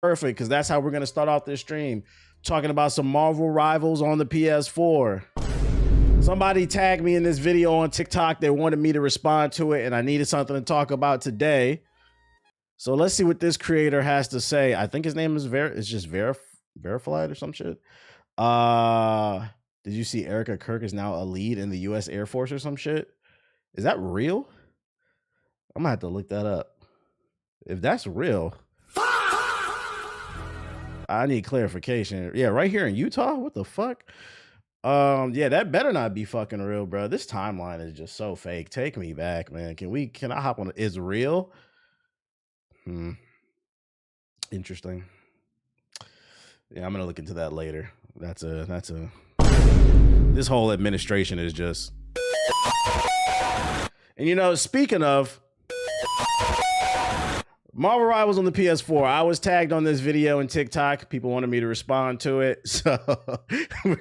Perfect, because that's how we're going to start off this stream. Talking about some Marvel Rivals on the PS4. Somebody tagged me in this video on TikTok. They wanted me to respond to it, and I needed something to talk about today. So let's see what this creator has to say. I think his name is Verified or some shit. Did you see Erica Kirk is now a lead in the U.S. Air Force or some shit? Is that real? I'm gonna have to look that up. If that's real, I need clarification. Yeah, right here in Utah? What the fuck? Yeah, that better not be fucking real, bro. This timeline is just so fake. Take me back, man. Can I hop on? Is real? Interesting. Yeah, I'm gonna look into that later. This whole administration is just. And you know, speaking of Marvel Rivals on the PS4, I was tagged on this video in TikTok. People wanted me to respond to it, so we're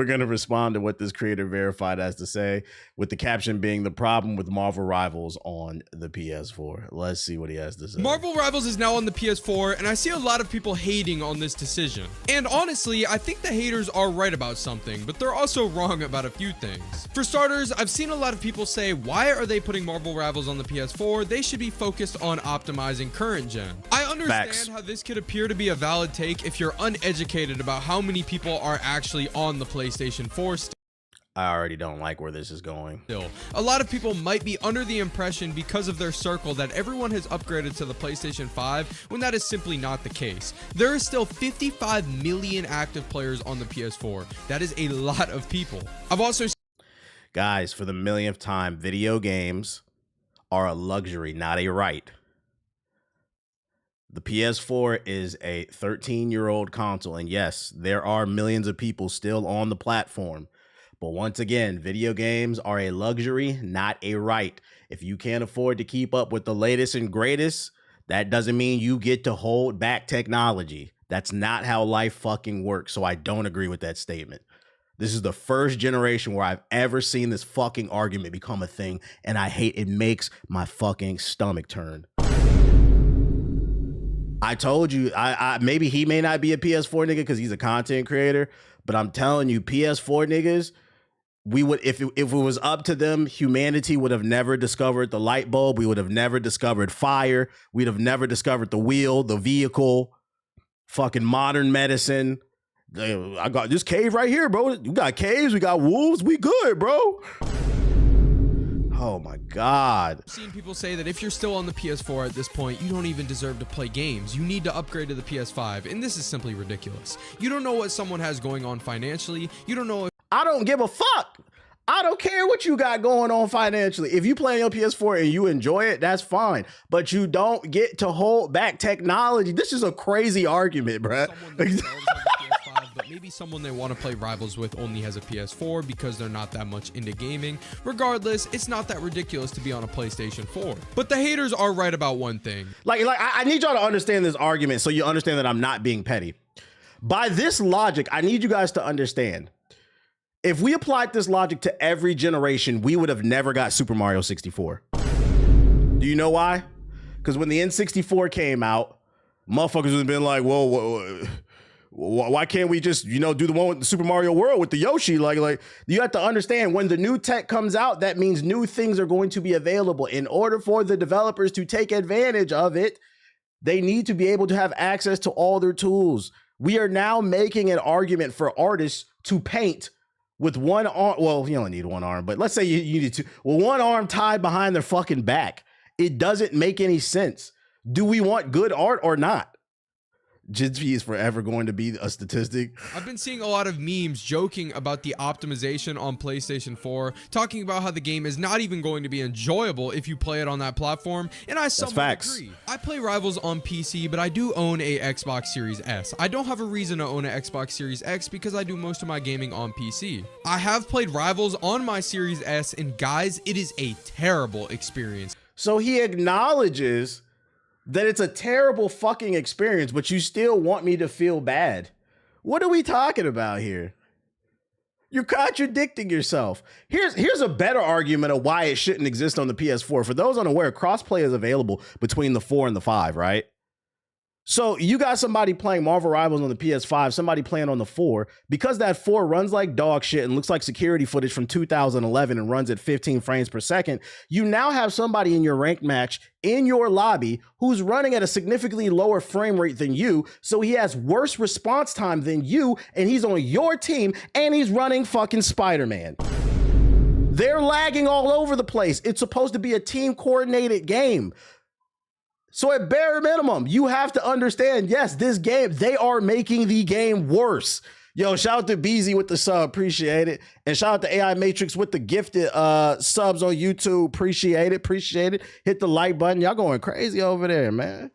gonna respond to what this creator Verified has to say, with the caption being the problem with Marvel Rivals on the PS4. Let's see what he has to say. Marvel Rivals is now on the PS4, and I see a lot of people hating on this decision. And honestly, I think the haters are right about something, but they're also wrong about a few things. For starters, I've seen a lot of people say, why are they putting Marvel Rivals on the PS4? They should be focused on optimizing current gen. I understand how this could appear to be a valid take if you're uneducated about how many people are actually on the PlayStation 4 still. I already don't like where this is going. A lot of people might be under the impression because of their circle that everyone has upgraded to the PlayStation 5 when that is simply not the case. There are still 55 million active players on the PS4. That is a lot of people. I've also Guys, for the millionth time, video games are a luxury, not a right. The PS4 is a 13-year-old console, and yes, there are millions of people still on the platform. But once again, video games are a luxury, not a right. If you can't afford to keep up with the latest and greatest, that doesn't mean you get to hold back technology. That's not how life fucking works, so I don't agree with that statement. This is the first generation where I've ever seen this fucking argument become a thing, and I hate it. Makes my fucking stomach turn. I told you, maybe he may not be a PS4 nigga because he's a content creator, but I'm telling you, PS4 niggas, we would, if it was up to them, humanity would have never discovered the light bulb. We would have never discovered fire. We'd have never discovered the wheel, the vehicle, fucking modern medicine. I got this cave right here, bro. We got caves, we got wolves, we good, bro. Oh my God. I've seen people say that if you're still on the PS4 at this point, you don't even deserve to play games. You need to upgrade to the PS5, and this is simply ridiculous. You don't know what someone has going on financially. You don't know. I don't give a fuck. I don't care what you got going on financially. If you play on your PS4 and you enjoy it, that's fine. But you don't get to hold back technology. This is a crazy argument, bro. But maybe someone they want to play Rivals with only has a PS4 because they're not that much into gaming. Regardless, it's not that ridiculous to be on a PlayStation 4. But the haters are right about one thing. I need y'all to understand this argument so you understand that I'm not being petty. By this logic, I need you guys to understand. If we applied this logic to every generation, we would have never got Super Mario 64. Do you know why? Because when the N64 came out, motherfuckers would have been like, whoa, why can't we just, do the one with the Super Mario World with the Yoshi? Like you have to understand, when the new tech comes out, that means new things are going to be available. In order for the developers to take advantage of it, they need to be able to have access to all their tools. We are now making an argument for artists to paint with one arm. Well, you only need one arm, but let's say you need two. Well, one arm tied behind their fucking back. It doesn't make any sense. Do we want good art or not? Jizzy is forever going to be a statistic. I've been seeing a lot of memes joking about the optimization on PlayStation 4, talking about how the game is not even going to be enjoyable if you play it on that platform, and I somewhat agree. I play Rivals on PC, but I do own a Xbox Series S. I don't have a reason to own an Xbox Series X because I do most of my gaming on PC. I have played Rivals on my Series S, and guys, it is a terrible experience. So he acknowledges that it's a terrible fucking experience, but you still want me to feel bad. What are we talking about here? You're contradicting yourself. Here's a better argument of why it shouldn't exist on the PS4. For those unaware, crossplay is available between the 4 and the 5, right? So you got somebody playing Marvel Rivals on the PS5, somebody playing on the 4. Because that 4 runs like dog shit and looks like security footage from 2011 and runs at 15 frames per second, you now have somebody in your ranked match in your lobby who's running at a significantly lower frame rate than you, so he has worse response time than you, and he's on your team, and he's running fucking Spider-Man. They're lagging all over the place. It's supposed to be a team-coordinated game. So at bare minimum, you have to understand, yes, this game, they are making the game worse. Yo, shout out to BZ with the sub, appreciate it. And shout out to AI Matrix with the gifted subs on YouTube, appreciate it. Hit the like button. Y'all going crazy over there, man.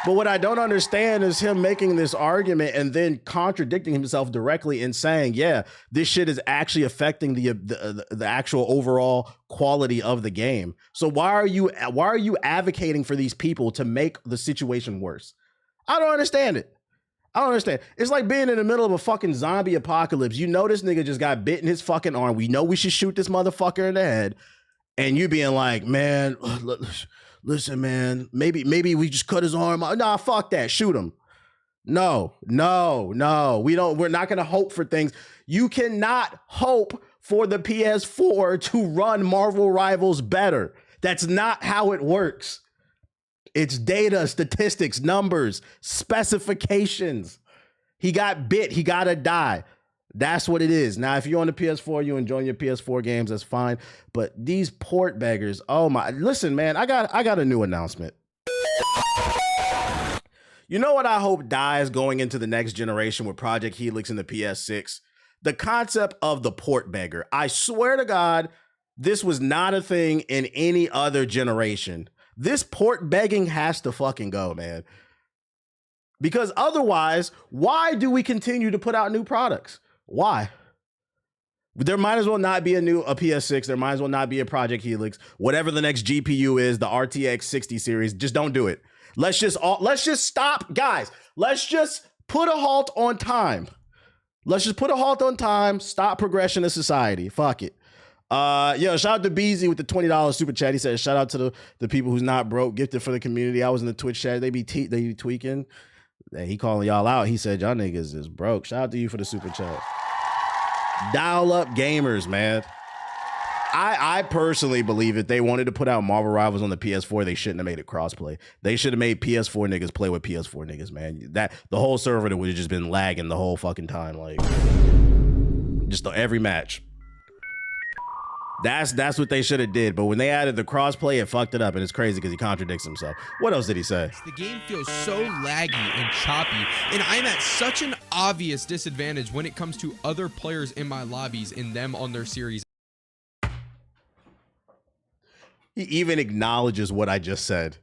But what I don't understand is him making this argument and then contradicting himself directly and saying, yeah, this shit is actually affecting the actual overall quality of the game. So why are you advocating for these people to make the situation worse? I don't understand it. I don't understand. It's like being in the middle of a fucking zombie apocalypse. You know this nigga just got bit in his fucking arm. We know we should shoot this motherfucker in the head. And you being like, man, listen, man, maybe we just cut his arm off. Nah, fuck that. Shoot him. No. We're not gonna hope for things. You cannot hope for the PS4 to run Marvel Rivals better. That's not how it works. It's data, statistics, numbers, specifications. He got bit, he gotta die. That's what it is. Now, if you're on the PS4, you enjoying your PS4 games, that's fine. But these port beggars, oh my, listen, man, I got a new announcement. You know what I hope dies going into the next generation with Project Helix and the PS6? The concept of the port beggar. I swear to God, this was not a thing in any other generation. This port begging has to fucking go, man. Because otherwise, why do we continue to put out new products? Why? There might as well not be a PS6. There might as well not be a Project Helix. Whatever the next GPU is, the RTX 60 series, just don't do it. Let's just stop, guys. Let's just put a halt on time. Let's just put a halt on time. Stop progression of society. Fuck it. Yo, shout out to BZ with the $20 super chat. He said, shout out to the people who's not broke, gifted for the community. I was in the Twitch chat. They be tweaking. He calling y'all out. He said, y'all niggas is broke. Shout out to you for the super chat. Dial up gamers, man. I personally believe if they wanted to put out Marvel Rivals on the PS4, they shouldn't have made it crossplay. They should have made PS4 niggas play with PS4 niggas, man. That the whole server would have just been lagging the whole fucking time, like just every match. That's what they should have did. But when they added the crossplay, it fucked it up, and it's crazy because he contradicts himself. What else did he say? The game feels so laggy and choppy, and I'm at such an obvious disadvantage when it comes to other players in my lobbies and them on their series. He even acknowledges what I just said.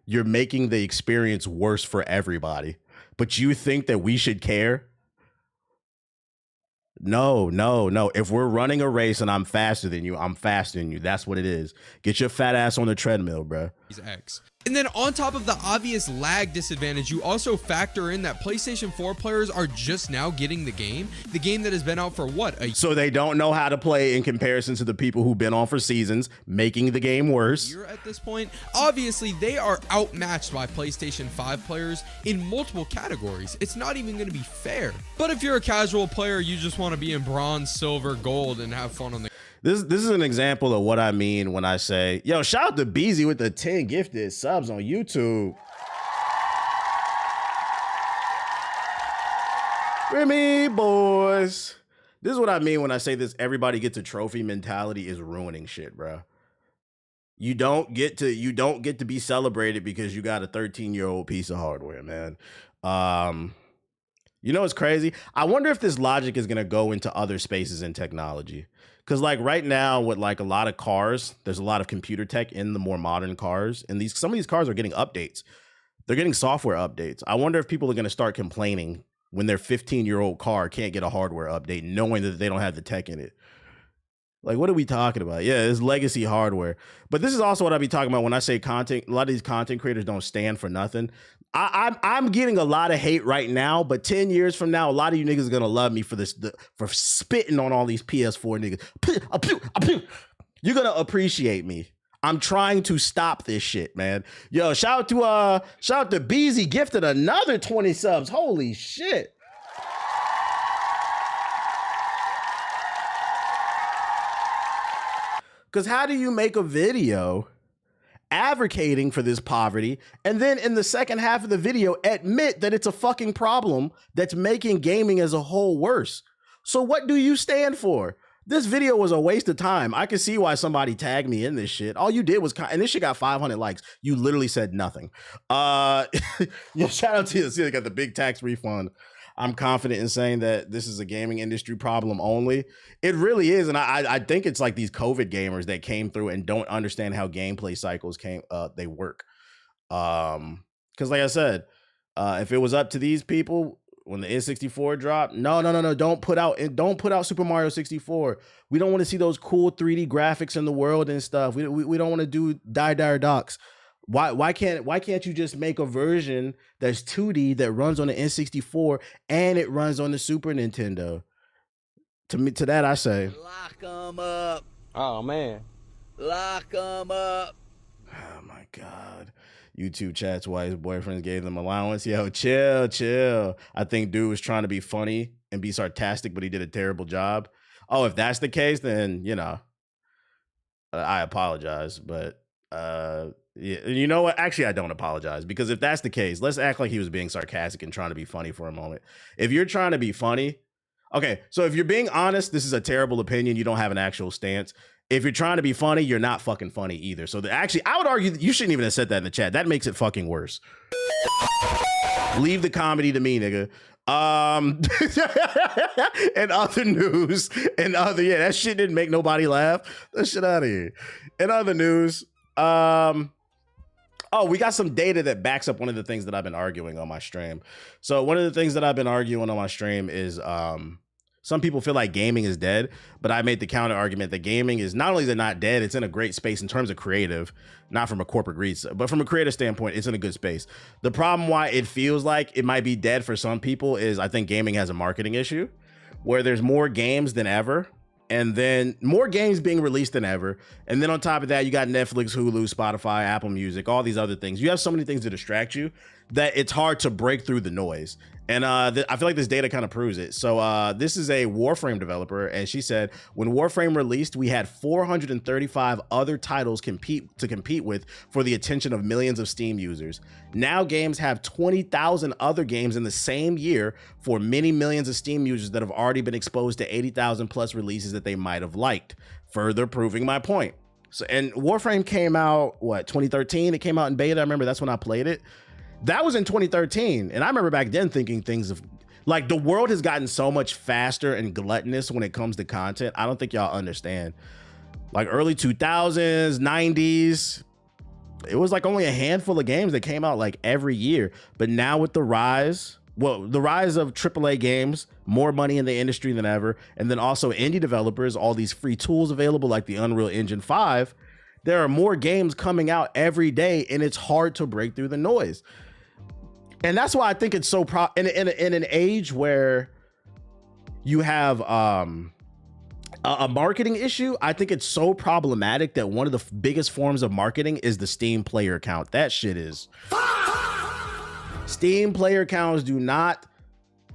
You're making the experience worse for everybody, but you think that we should care? No. If we're running a race and I'm faster than you, I'm faster than you. That's what it is. Get your fat ass on the treadmill, bro. X. And then on top of the obvious lag disadvantage, you also factor in that PlayStation 4 players are just now getting the game that has been out for what? So they don't know how to play in comparison to the people who've been on for seasons, making the game worse. You're at this point, obviously they are outmatched by PlayStation 5 players in multiple categories. It's not even going to be fair. But if you're a casual player, you just want to be in bronze, silver, gold, and have fun on the This is an example of what I mean when I say, yo, shout out to BZ with the 10 gifted subs on YouTube. Remy boys. This is what I mean when I say this everybody gets a trophy mentality is ruining shit, bro. You don't get to be celebrated because you got a 13-year-old piece of hardware, man. You know what's crazy? I wonder if this logic is gonna go into other spaces in technology. Because like right now with like a lot of cars, there's a lot of computer tech in the more modern cars. And some of these cars are getting updates. They're getting software updates. I wonder if people are going to start complaining when their 15-year-old car can't get a hardware update, knowing that they don't have the tech in it. Like, what are we talking about? Yeah, it's legacy hardware. But this is also what I be talking about when I say content. A lot of these content creators don't stand for nothing. I'm getting a lot of hate right now, but 10 years from now, a lot of you niggas are gonna love me for for spitting on all these PS4 niggas. You're gonna appreciate me. I'm trying to stop this shit, man. Yo, shout out to Beezy gifted another 20 subs. Holy shit. Because how do you make a video advocating for this poverty and then in the second half of the video admit that it's a fucking problem that's making gaming as a whole worse? So what do you stand for? This video was a waste of time. I can see why somebody tagged me in this shit. All you did was, and this shit got 500 likes. You literally said nothing. Yo, shout out to you. See, they got the big tax refund. I'm confident in saying that this is a gaming industry problem only. It really is. And I think it's like these COVID gamers that came through and don't understand how gameplay cycles they work. Because like I said, if it was up to these people, when the N64 dropped, no, don't put out Super Mario 64. We don't want to see those cool 3D graphics in the world and stuff. We don't want to do dire docs. Why can't you just make a version that's 2D that runs on the N64 and it runs on the Super Nintendo? To that I say, lock them up. Oh man, Lock them up. oh my God. YouTube chats why his boyfriends gave them allowance. Yo, chill. I think dude was trying to be funny and be sarcastic, but he did a terrible job. Oh, if that's the case, then I apologize. But yeah, you know what? Actually, I don't apologize, because if that's the case, let's act like he was being sarcastic and trying to be funny for a moment. If you're trying to be funny, okay, so if you're being honest, this is a terrible opinion. You don't have an actual stance. If you're trying to be funny, you're not fucking funny either. So actually, I would argue that you shouldn't even have said that in the chat. That makes it fucking worse. Leave the comedy to me, nigga. And other news, that shit didn't make nobody laugh. That shit out of here. In other news, we got some data that backs up one of the things that I've been arguing on my stream. So one of the things that I've been arguing on my stream is some people feel like gaming is dead, but I made the counter argument that gaming is not only is it not dead, it's in a great space in terms of creative, not from a corporate greed, but from a creative standpoint, it's in a good space. The problem why it feels like it might be dead for some people is I think gaming has a marketing issue where there's more games than ever, and then more games being released than ever. And then on top of that, you got Netflix, Hulu, Spotify, Apple Music, all these other things. You have so many things to distract you that it's hard to break through the noise. And I feel like this data kind of proves it. So this is a Warframe developer, and she said, when Warframe released, we had 435 other titles to compete with for the attention of millions of Steam users. Now games have 20,000 other games in the same year for many millions of Steam users that have already been exposed to 80,000 plus releases that they might have liked, further proving my point. So, and Warframe came out, 2013? It came out in beta. I remember that's when I played it. That was in 2013. And I remember back then thinking things of like the world has gotten so much faster and gluttonous when it comes to content. I don't think y'all understand. Like early 2000s, 90s, it was like only a handful of games that came out like every year. But now with the rise of AAA games, more money in the industry than ever, and then also indie developers, all these free tools available like the Unreal Engine 5, there are more games coming out every day, and it's hard to break through the noise. And that's why I think it's so in an age where you have a marketing issue, I think it's so problematic that one of the biggest forms of marketing is the Steam player count. That shit is Steam player counts do not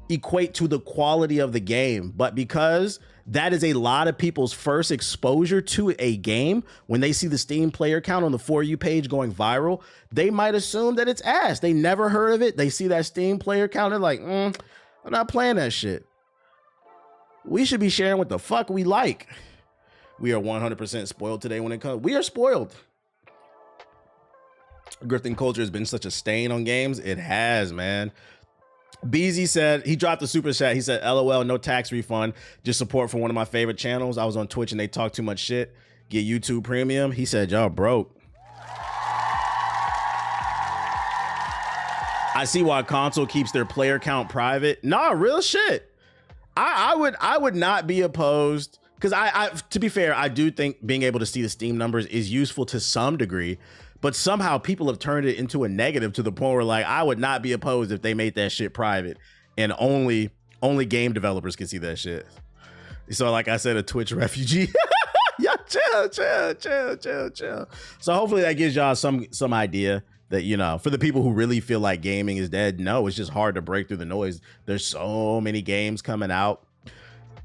equate to the quality of the game, but because that is a lot of people's first exposure to a game, when they see the Steam player count on the For You page going viral, they might assume that it's ass. They never heard of it. They see that Steam player count and like, I'm not playing that shit. We should be sharing what the fuck we like. We are 100% spoiled today when it comes. We are spoiled. Grifting culture has been such a stain on games. It has, man. Beezy said, he dropped a super chat. He said, LOL, no tax refund, just support for one of my favorite channels. I was on Twitch and they talk too much shit. Get YouTube Premium. He said, y'all broke. I see why console keeps their player count private. Nah, real shit. I would not be opposed, because I to be fair, I do think being able to see the Steam numbers is useful to some degree. But somehow people have turned it into a negative to the point where like I would not be opposed if they made that shit private and only game developers can see that shit. So like I said, a Twitch refugee. Yeah, chill. So hopefully that gives y'all some idea that, you know, for the people who really feel like gaming is dead, no, it's just hard to break through the noise. There's so many games coming out.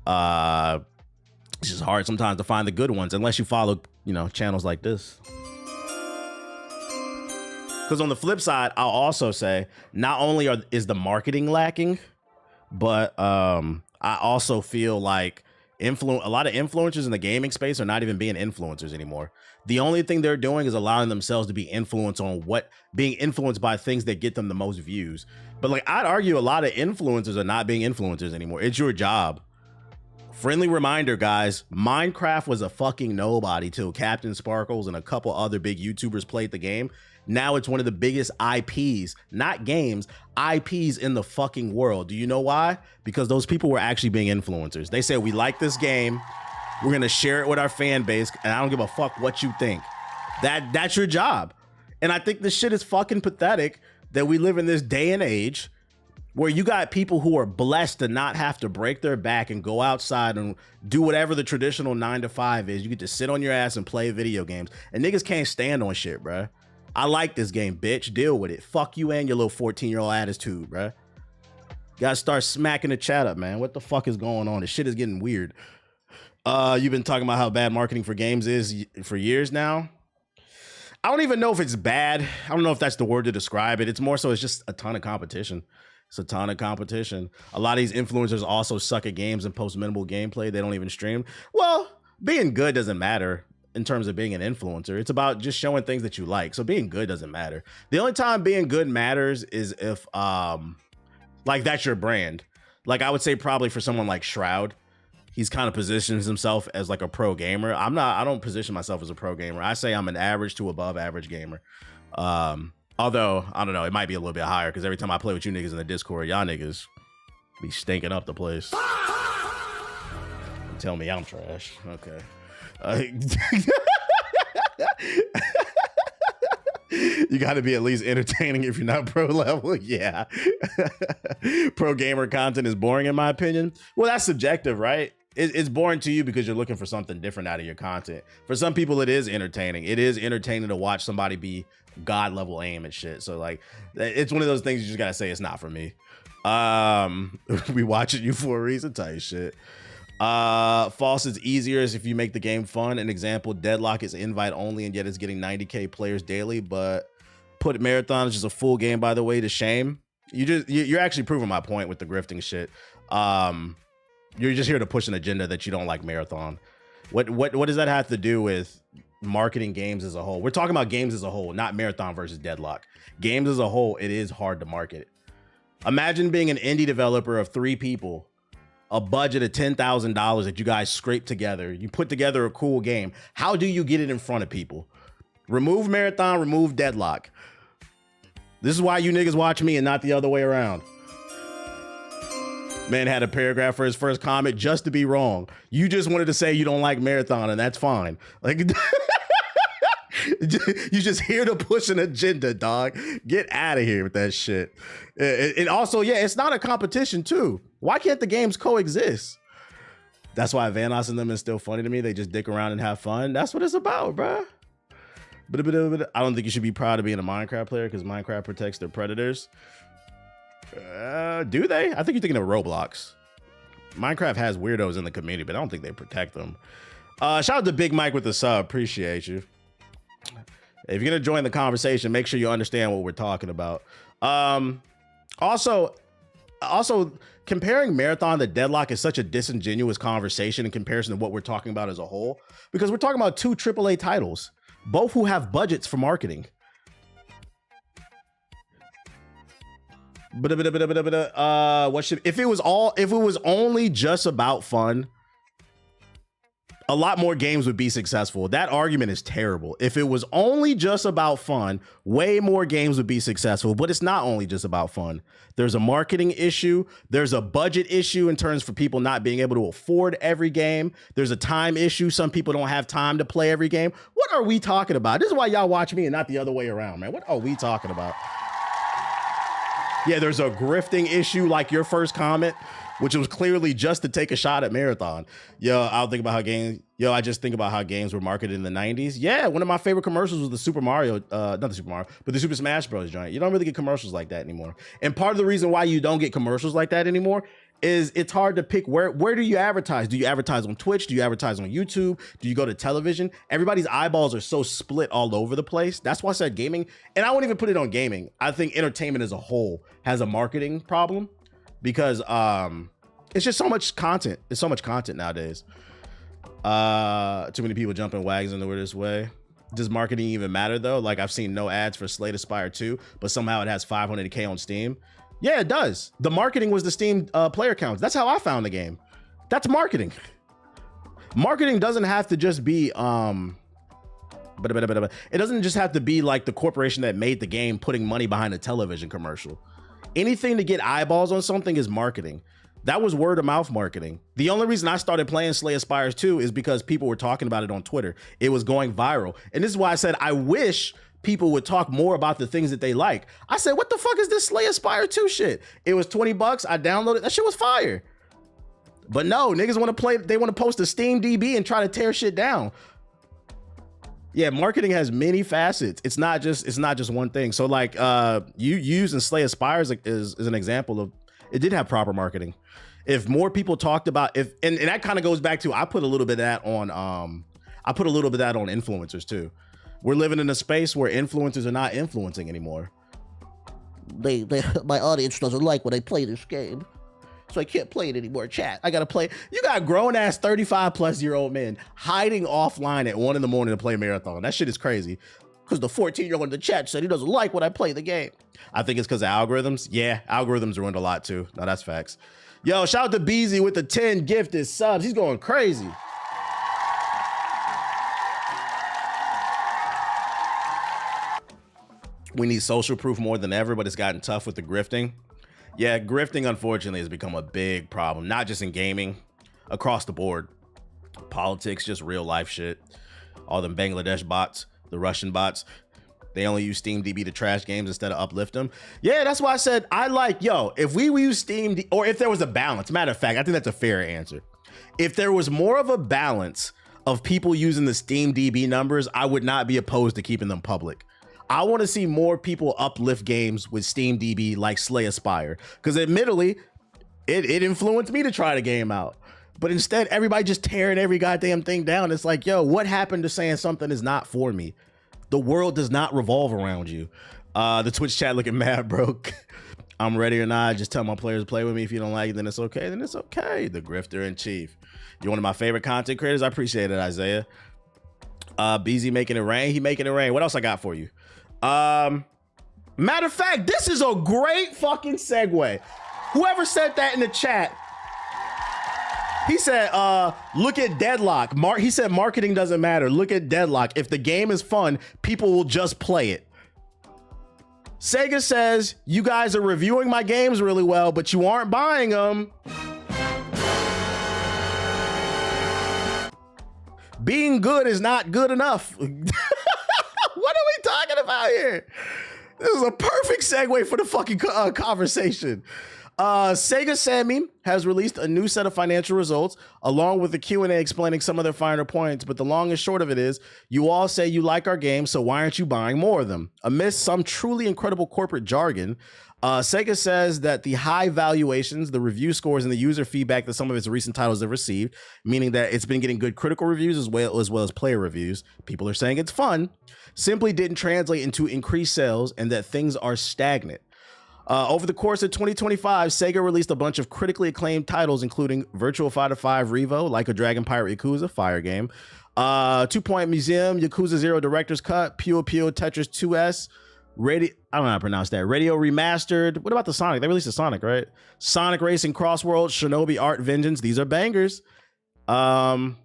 It's just hard sometimes to find the good ones unless you follow, you know, channels like this. Because on the flip side, I'll also say not only is the marketing lacking, but I also feel like a lot of influencers in the gaming space are not even being influencers anymore. The only thing they're doing is allowing themselves to be influenced being influenced by things that get them the most views. But like, I'd argue a lot of influencers are not being influencers anymore. It's your job. Friendly reminder, guys, Minecraft was a fucking nobody till Captain Sparkles and a couple other big YouTubers played the game. Now it's one of the biggest IPs, not games, IPs in the fucking world. Do you know why? Because those people were actually being influencers. They said, we like this game. We're going to share it with our fan base. And I don't give a fuck what you think. That's your job. And I think this shit is fucking pathetic that we live in this day and age where you got people who are blessed to not have to break their back and go outside and do whatever the traditional 9-to-5 is. You get to sit on your ass and play video games. And niggas can't stand on shit, bruh. I like this game, bitch. Deal with it. Fuck you and your little 14-year-old attitude, bruh. You gotta start smacking the chat up, man. What the fuck is going on? This shit is getting weird. You've been talking about how bad marketing for games is for years now. I don't even know if it's bad. I don't know if that's the word to describe it. It's more so it's just a ton of competition. It's a ton of competition. A lot of these influencers also suck at games and post minimal gameplay. They don't even stream. Well, being good doesn't matter in terms of being an influencer. It's about just showing things that you like. So being good doesn't matter. The only time being good matters is if like that's your brand. Like I would say probably for someone like Shroud, he's kind of positions himself as like a pro gamer. I don't position myself as a pro gamer. I say I'm an average to above average gamer. Although, I don't know, it might be a little bit higher because every time I play with you niggas in the Discord, y'all niggas be stinking up the place. Tell me I'm trash. Okay. You got to be at least entertaining if you're not pro level. Yeah. Pro gamer content is boring in my opinion. Well, that's subjective, right? It's boring to you because you're looking for something different out of your content. For some people, it is entertaining. It is entertaining to watch somebody be god level aim and shit. So like, it's one of those things you just got to say it's not for me. We watching you for a reason type shit. False is easier if you make the game fun. An example, Deadlock is invite only and yet it's getting 90k players daily, but put Marathon is just a full game, by the way, to shame. You're actually proving my point with the grifting shit. You're just here to push an agenda that you don't like Marathon. What does that have to do with marketing games as a whole? We're talking about games as a whole, not Marathon versus Deadlock. Games as a whole, it is hard to market. Imagine being an indie developer of 3 people, a budget of $10,000 that you guys scrape together. You put together a cool game. How do you get it in front of people? Remove Marathon, remove Deadlock. This is why you niggas watch me and not the other way around. Man had a paragraph for his first comment just to be wrong. You just wanted to say you don't like Marathon and that's fine. Like, you just here to push an agenda, dog. Get out of here with that shit. And also, yeah, it's not a competition too. Why can't the games coexist? That's why Vanos and them is still funny to me. They just dick around and have fun. That's what it's about, bruh. But I don't think you should be proud of being a Minecraft player because Minecraft protects their predators. Do they? I think you're thinking of Roblox. Minecraft has weirdos in the community, but I don't think they protect them. Shout out to Big Mike with the sub. Appreciate you. If you're gonna join the conversation, make sure you understand what we're talking about. Also, comparing Marathon to Deadlock is such a disingenuous conversation in comparison to what we're talking about as a whole, because we're talking about 2 AAA titles, both who have budgets for marketing. If it was only just about fun, a lot more games would be successful. That argument is terrible. If it was only just about fun, way more games would be successful, but it's not only just about fun. There's a marketing issue. There's a budget issue in terms for people not being able to afford every game. There's a time issue. Some people don't have time to play every game. What are we talking about? This is why y'all watch me and not the other way around, man. What are we talking about? Yeah, there's a grifting issue like your first comment, which was clearly just to take a shot at Marathon. I just think about how games were marketed in the 90s. Yeah, one of my favorite commercials was the Super Mario, not the Super Mario, but the Super Smash Bros. Joint. You don't really get commercials like that anymore. And part of the reason why you don't get commercials like that anymore is it's hard to pick where do you advertise? Do you advertise on Twitch? Do you advertise on YouTube? Do you go to television? Everybody's eyeballs are so split all over the place. That's why I said gaming. And I won't even put it on gaming. I think entertainment as a whole has a marketing problem because it's just so much content. It's so much content nowadays. Too many people jumping wagons into it this way. Does marketing even matter though? Like I've seen no ads for Slay the Spire 2, but somehow it has 500K on Steam. Yeah, it does. The marketing was the Steam player counts. That's how I found the game. That's marketing. Marketing doesn't have to just be it doesn't just have to be like the corporation that made the game putting money behind a television commercial. Anything to get eyeballs on something is marketing. That was word of mouth marketing. The only reason I started playing Slay the Spire 2 is because people were talking about it on Twitter. It was going viral. And this is why I said I wish people would talk more about the things that they like. I said, what the fuck is this Slay the Spire 2 shit? It was $20. I downloaded. That shit was fire. But no, niggas want to play. They want to post a Steam DB and try to tear shit down. Yeah, marketing has many facets. It's not just one thing. So like you using Slay the Spire is an example of it did have proper marketing. If more people talked about and that kind of goes back to I put a little bit of that on influencers too. We're living in a space where influencers are not influencing anymore. My audience doesn't like when I play this game, so I can't play it anymore. Chat, I gotta play. You got grown ass 35+ men hiding offline at 1 a.m. to play Marathon. That shit is crazy. Because the 14-year-old in the chat said he doesn't like when I play the game. I think it's because of algorithms. Yeah, algorithms ruined a lot too. No, that's facts. Yo, shout out to Beezy with the 10 gifted subs. He's going crazy. We need social proof more than ever, but it's gotten tough with the grifting. Yeah, grifting, unfortunately, has become a big problem, not just in gaming, across the board. Politics, just real life shit. All them Bangladesh bots, the Russian bots, they only use Steam DB to trash games instead of uplift them. Yeah, that's why I said if we use Steam, or if there was a balance, matter of fact, I think that's a fair answer. If there was more of a balance of people using the Steam DB numbers, I would not be opposed to keeping them public. I want to see more people uplift games with Steam DB like Slay Aspire, because admittedly, it influenced me to try the game out. But instead, everybody just tearing every goddamn thing down. It's like, yo, what happened to saying something is not for me? The world does not revolve around you. The Twitch chat looking mad broke. I'm ready or not. Just tell my players to play with me. If you don't like it, then it's okay. Then it's okay. The grifter in chief. You're one of my favorite content creators. I appreciate it, Isaiah. BZ making it rain. He making it rain. What else I got for you? Matter of fact, this is a great fucking segue. Whoever said that in the chat, he said, look at Deadlock. He said marketing doesn't matter. Look at Deadlock. If the game is fun, people will just play it. Sega says, you guys are reviewing my games really well, but you aren't buying them. Being good is not good enough. What are we talking about here? This is a perfect segue for the fucking conversation. Sega Sammy has released a new set of financial results along with the Q&A explaining some of their finer points, but the long and short of it is you all say you like our games, so why aren't you buying more of them? Amidst some truly incredible corporate jargon, Sega says that the high valuations, the review scores, and the user feedback that some of its recent titles have received, meaning that it's been getting good critical reviews as well as player reviews, people are saying it's fun, simply didn't translate into increased sales and that things are stagnant. Over the course of 2025, Sega released a bunch of critically acclaimed titles, including Virtua Fighter 5 Revo, Like a Dragon Pirate Yakuza, fire game, 2 Point Museum, Yakuza 0 Director's Cut, Puyo Puyo Tetris 2S, I don't know how to pronounce that, Radio Remastered. What about the Sonic? They released a Sonic, right? Sonic Racing Crossworld, Shinobi Art Vengeance. These are bangers. And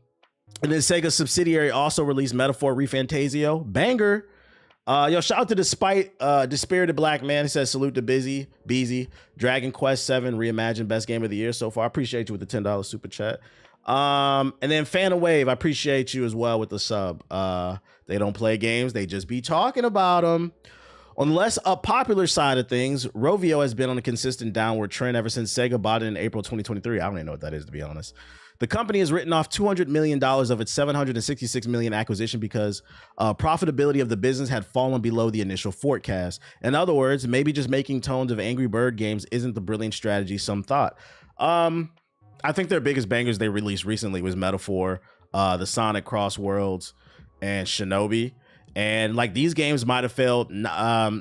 then Sega's subsidiary also released Metaphor ReFantasio, banger. Yo, shout out to Dispirited Black Man. He says, salute to Beezy. Dragon Quest 7 Reimagined best game of the year so far. I appreciate you with the $10 super chat. And then Fan of Wave, I appreciate you as well with the sub. They don't play games, they just be talking about them. On the less popular side of things, Rovio has been on a consistent downward trend ever since Sega bought it in April 2023. I don't even know what that is, to be honest. The company has written off $200 million of its $766 million acquisition because profitability of the business had fallen below the initial forecast. In other words, maybe just making tones of Angry Bird games isn't the brilliant strategy some thought. I think their biggest bangers they released recently was Metaphor, the Sonic Cross Worlds, and Shinobi. And like these games might have failed.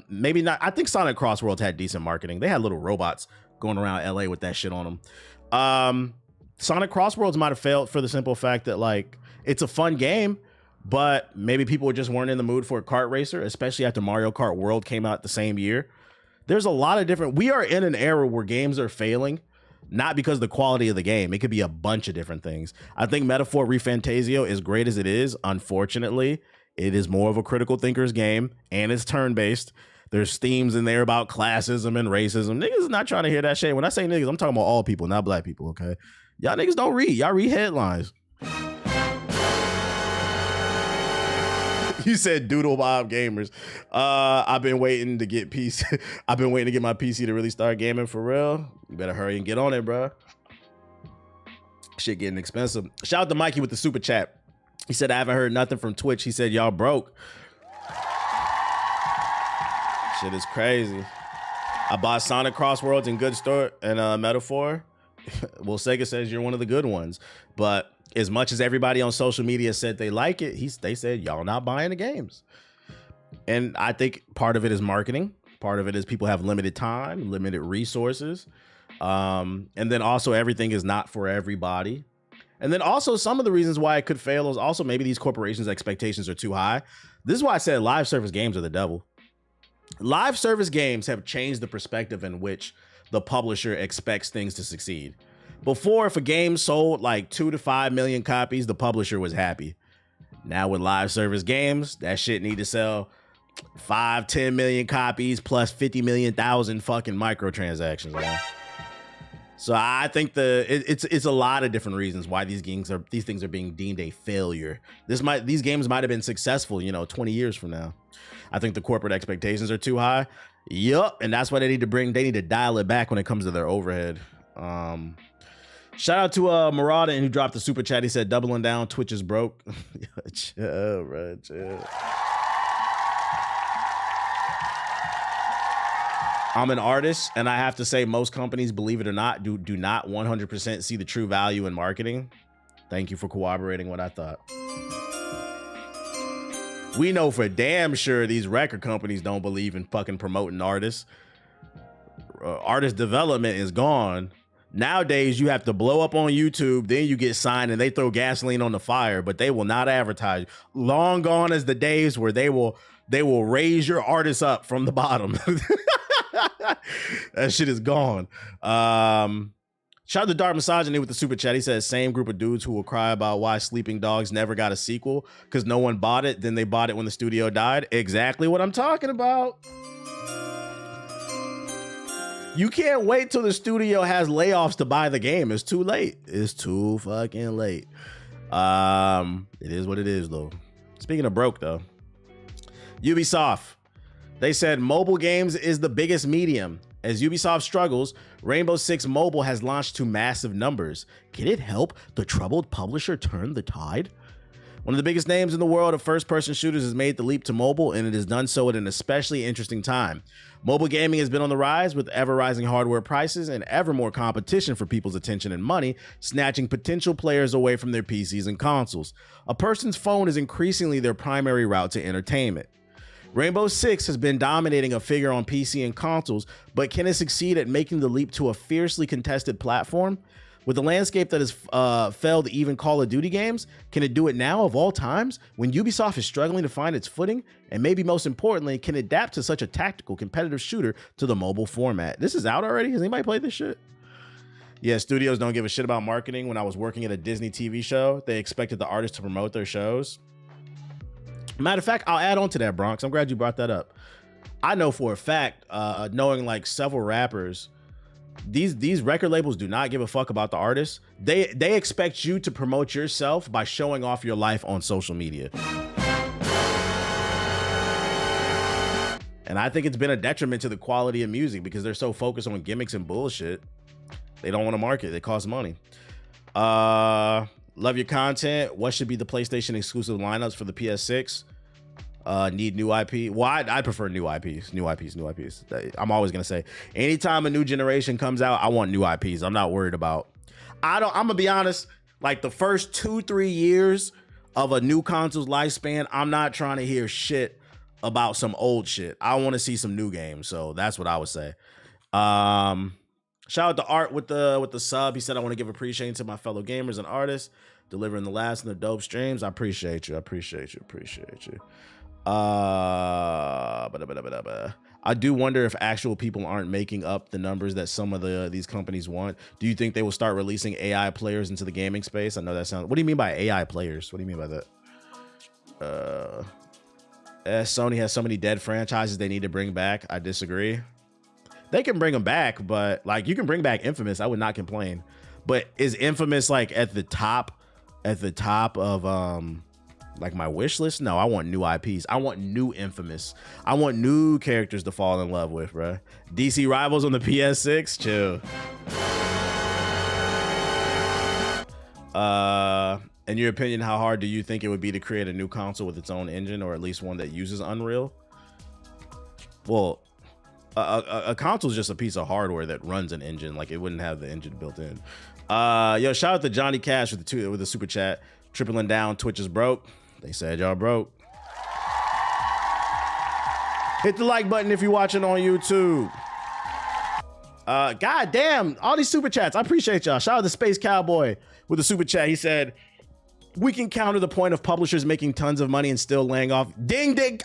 Maybe not. I think Sonic Cross Worlds had decent marketing. They had little robots going around LA with that shit on them. Sonic Cross Worlds might have failed for the simple fact that like it's a fun game, but maybe people just weren't in the mood for a kart racer, especially after Mario Kart World came out the same year. There's a lot of different. We are in an era where games are failing, not because of the quality of the game. It could be a bunch of different things. I think Metaphor ReFantasio, as great as it is, unfortunately, it is more of a critical thinker's game and it's turn-based. There's themes in there about classism and racism. Niggas is not trying to hear that shit. When I say niggas, I'm talking about all people, not black people, okay? Y'all niggas don't read. Y'all read headlines. You said Doodle Bob Gamers. I've been waiting to get PC. I've been waiting to get my PC to really start gaming for real. You better hurry and get on it, bro. Shit getting expensive. Shout out to Mikey with the super chat. He said, I haven't heard nothing from Twitch. He said, y'all broke. Shit is crazy. I bought Sonic Cross Worlds in good store and Metaphor. Well, Sega says you're one of the good ones. But as much as everybody on social media said they like it, they said, y'all not buying the games. And I think part of it is marketing. Part of it is people have limited time, limited resources. And then also everything is not for everybody. And then also some of the reasons why it could fail is also maybe these corporations' expectations are too high. This is why I said live service games are the devil. Live service games have changed the perspective in which the publisher expects things to succeed. Before, if a game sold like 2 to 5 million copies, the publisher was happy. Now with live service games, that shit need to sell 5-10 million copies plus 50 million thousand fucking microtransactions, man. So I think it's a lot of different reasons why these things are being deemed a failure. These games might have been successful, 20 years from now. I think the corporate expectations are too high. Yup, and that's why they need to dial it back when it comes to their overhead. Shout out to Murada who dropped the super chat. He said doubling down, Twitch is broke. Chill, bro, chill. I'm an artist, and I have to say most companies, believe it or not, do not 100% see the true value in marketing. Thank you for corroborating what I thought. We know for damn sure these record companies don't believe in fucking promoting artists. Artist development is gone. Nowadays, you have to blow up on YouTube, then you get signed, and they throw gasoline on the fire, but they will not advertise. Long gone is the days where they will raise your artist up from the bottom. That shit is gone. Shout out to Dark Misogyny with the super chat. He says, same group of dudes who will cry about why Sleeping Dogs never got a sequel because no one bought it. Then they bought it when the studio died. Exactly what I'm talking about. You can't wait till the studio has layoffs to buy the game. It's too late. It's too fucking late. It is what it is, though. Speaking of broke, though, Ubisoft. They said mobile games is the biggest medium. As Ubisoft struggles, Rainbow Six Mobile has launched to massive numbers. Can it help the troubled publisher turn the tide? One of the biggest names in the world of first-person shooters has made the leap to mobile, and it has done so at an especially interesting time. Mobile gaming has been on the rise with ever-rising hardware prices and ever more competition for people's attention and money, snatching potential players away from their PCs and consoles. A person's phone is increasingly their primary route to entertainment. Rainbow Six has been dominating a figure on PC and consoles, but can it succeed at making the leap to a fiercely contested platform? With the landscape that has failed even Call of Duty games, can it do it now of all times when Ubisoft is struggling to find its footing? And maybe most importantly, can it adapt to such a tactical competitive shooter to the mobile format? This is out already? Has anybody played this shit? Yeah, studios don't give a shit about marketing. When I was working at a Disney TV show, they expected the artists to promote their shows. Matter of fact, I'll add on to that, Bronx. I'm glad you brought that up. I know for a fact, knowing like several rappers, these record labels do not give a fuck about the artists. They expect you to promote yourself by showing off your life on social media. And I think it's been a detriment to the quality of music because they're so focused on gimmicks and bullshit. They don't want to market. It costs money. Love your content. What should be the PlayStation exclusive lineups for the PS6? Need new IP. Well, I prefer new IPs. New IPs. I'm always gonna say, anytime a new generation comes out, I want new IPs. I'm not worried about. I'm gonna be honest. Like the first 2-3 years of a new console's lifespan, I'm not trying to hear shit about some old shit. I want to see some new games. So that's what I would say. Shout out to Art with the sub. He said, I want to give appreciation to my fellow gamers and artists delivering the last and the dope streams. I appreciate you. I do wonder if actual people aren't making up the numbers that some of these companies want. Do you think they will start releasing AI players into the gaming space? I know that sounds. What do you mean by AI players? What do you mean by that? Sony has so many dead franchises they need to bring back. I disagree. They can bring them back, but like you can bring back Infamous. I would not complain. But is Infamous like at the top of like my wish list? No, I want new IPs. I want new Infamous. I want new characters to fall in love with, bro. DC Rivals on the PS6, chill. In your opinion, how hard do you think it would be to create a new console with its own engine, or at least one that uses Unreal? Well, a console is just a piece of hardware that runs an engine. Like it wouldn't have the engine built in. Yo, shout out to Johnny Cash with the super chat. Tripling down, Twitch is broke. They said y'all broke. Hit the like button if you're watching on YouTube. God damn, all these super chats. I appreciate y'all. Shout out to Space Cowboy with the super chat. He said, we can counter the point of publishers making tons of money and still laying off. Ding, ding.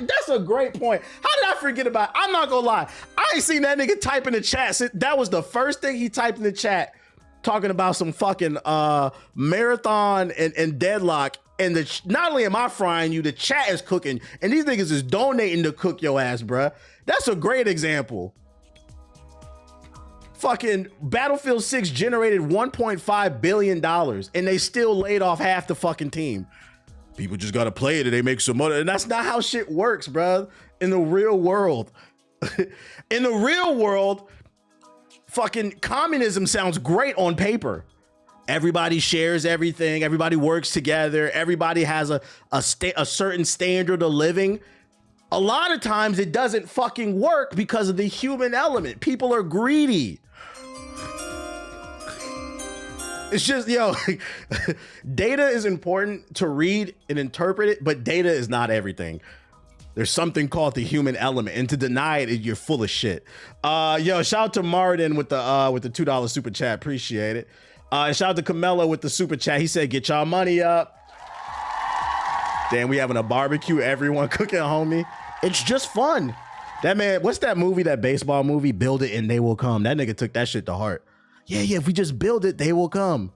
That's a great point. How did I forget about it? I'm not gonna lie. I ain't seen that nigga type in the chat. That was the first thing he typed in the chat, talking about some fucking marathon and deadlock. And not only am I frying you, the chat is cooking. And these niggas is donating to cook your ass, bruh. That's a great example. Fucking Battlefield 6 generated $1.5 billion and they still laid off half the fucking team. People just gotta play it and they make some money. And that's not how shit works, bruh. In the real world. In the real world, fucking communism sounds great on paper. Everybody shares everything. Everybody works together. Everybody has a certain standard of living. A lot of times it doesn't fucking work because of the human element. People are greedy. It's just, yo, data is important to read and interpret it, but data is not everything. There's something called the human element, and to deny it, you're full of shit. Yo, shout out to Martin with the $2 super chat. Appreciate it. Shout out to Camelo with the super chat. He said, get y'all money up. Damn, we having a barbecue, everyone cooking, homie. It's just fun. That man, what's that movie, that baseball movie, Build It and They Will Come? That nigga took that shit to heart. Yeah, if we just build it, they will come.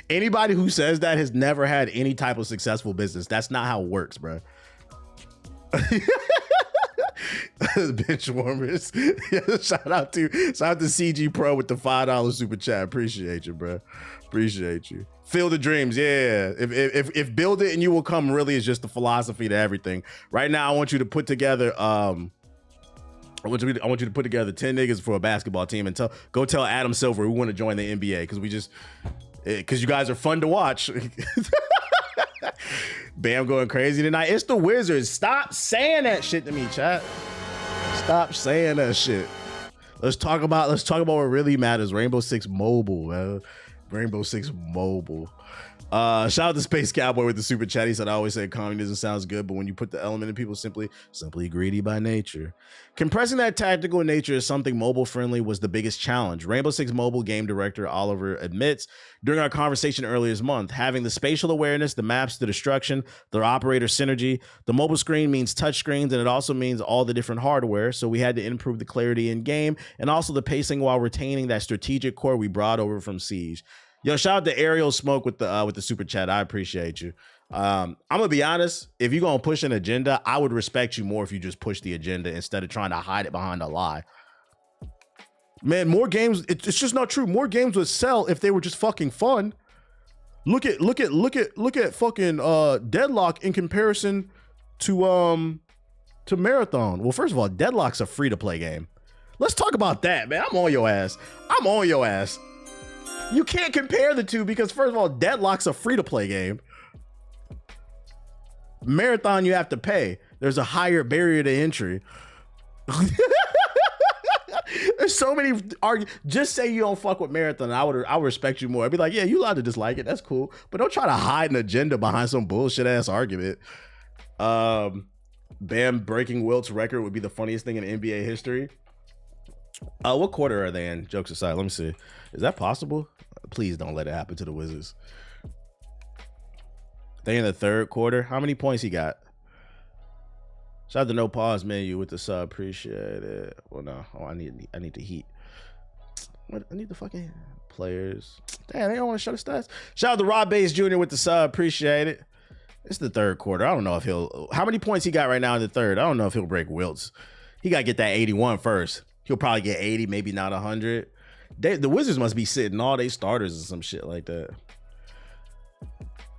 Anybody who says that has never had any type of successful business. That's not how it works, bro. Bench warmers. Shout out to CG Pro with the $5 super chat. Appreciate you, bro. Appreciate you. Feel the dreams. Yeah. If build it and you will come really is just the philosophy to everything. Right now, I want you to put together I want you to put together 10 niggas for a basketball team and go tell Adam Silver we want to join the NBA because you guys are fun to watch. Bam going crazy tonight. It's the Wizards. Stop saying that shit to me, chat. Stop saying that shit. Let's talk about what really matters. Rainbow Six Mobile, man. Rainbow Six Mobile. Shout out to Space Cowboy with the super chat. He said, I always say communism sounds good, but when you put the element in people, simply greedy by nature. Compressing that tactical nature is something mobile friendly was the biggest challenge. Rainbow Six Mobile game director Oliver admits during our conversation earlier this month, having the spatial awareness, the maps, the destruction, the operator synergy, the mobile screen means touch screens, and it also means all the different hardware. So we had to improve the clarity in game and also the pacing while retaining that strategic core we brought over from Siege. Yo, shout out to Ariel Smoke with the super chat. I appreciate you. I'm gonna be honest. If you're gonna push an agenda, I would respect you more if you just push the agenda instead of trying to hide it behind a lie. Man, more games. It's just not true. More games would sell if they were just fucking fun. Look at fucking Deadlock in comparison to to Marathon. Well, first of all, Deadlock's a free-to-play game. Let's talk about that, man. I'm on your ass. I'm on your ass. You can't compare the two because, first of all, Deadlock's a free-to-play game. Marathon, you have to pay. There's a higher barrier to entry. There's so many just say you don't fuck with Marathon. I would respect you more. I'd be like, yeah, you allowed to dislike it. That's cool. But don't try to hide an agenda behind some bullshit ass argument. Bam breaking Wilt's record would be the funniest thing in NBA history. What quarter are they in? Jokes aside, let me see. Is that possible? Please don't let it happen to the Wizards. They in the third quarter. How many points he got? Shout out to No Pause Menu with the sub. Appreciate it. Well, no. Oh, I need the heat. What? I need the fucking players. Damn, they don't want to show the stats. Shout out to Rob Bass Jr. with the sub. Appreciate it. It's the third quarter. I don't know if he'll... How many points he got right now in the third? I don't know if he'll break Wilt's. He got to get that 81 first. He'll probably get 80, maybe not 100. The Wizards must be sitting all their starters and some shit like that.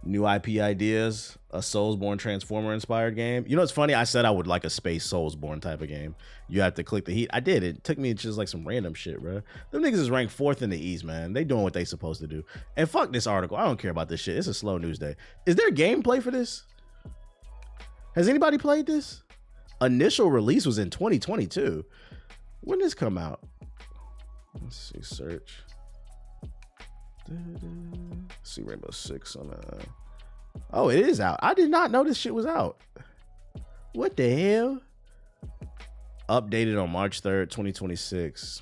New IP ideas, a Soulsborne Transformer inspired game. You know what's funny? I said I would like a space Soulsborne type of game. You have to click the heat. I did. It took me just like some random shit, bro. Them niggas is ranked 4th in the East, man. They doing what they supposed to do. And fuck this article. I don't care about this shit. It's a slow news day. Is there gameplay for this? Has anybody played this? Initial release was in 2022. When did this come out? Let's see, search. See Rainbow Six on oh, it is out. I did not know this shit was out. What the hell? Updated on March 3rd, 2026.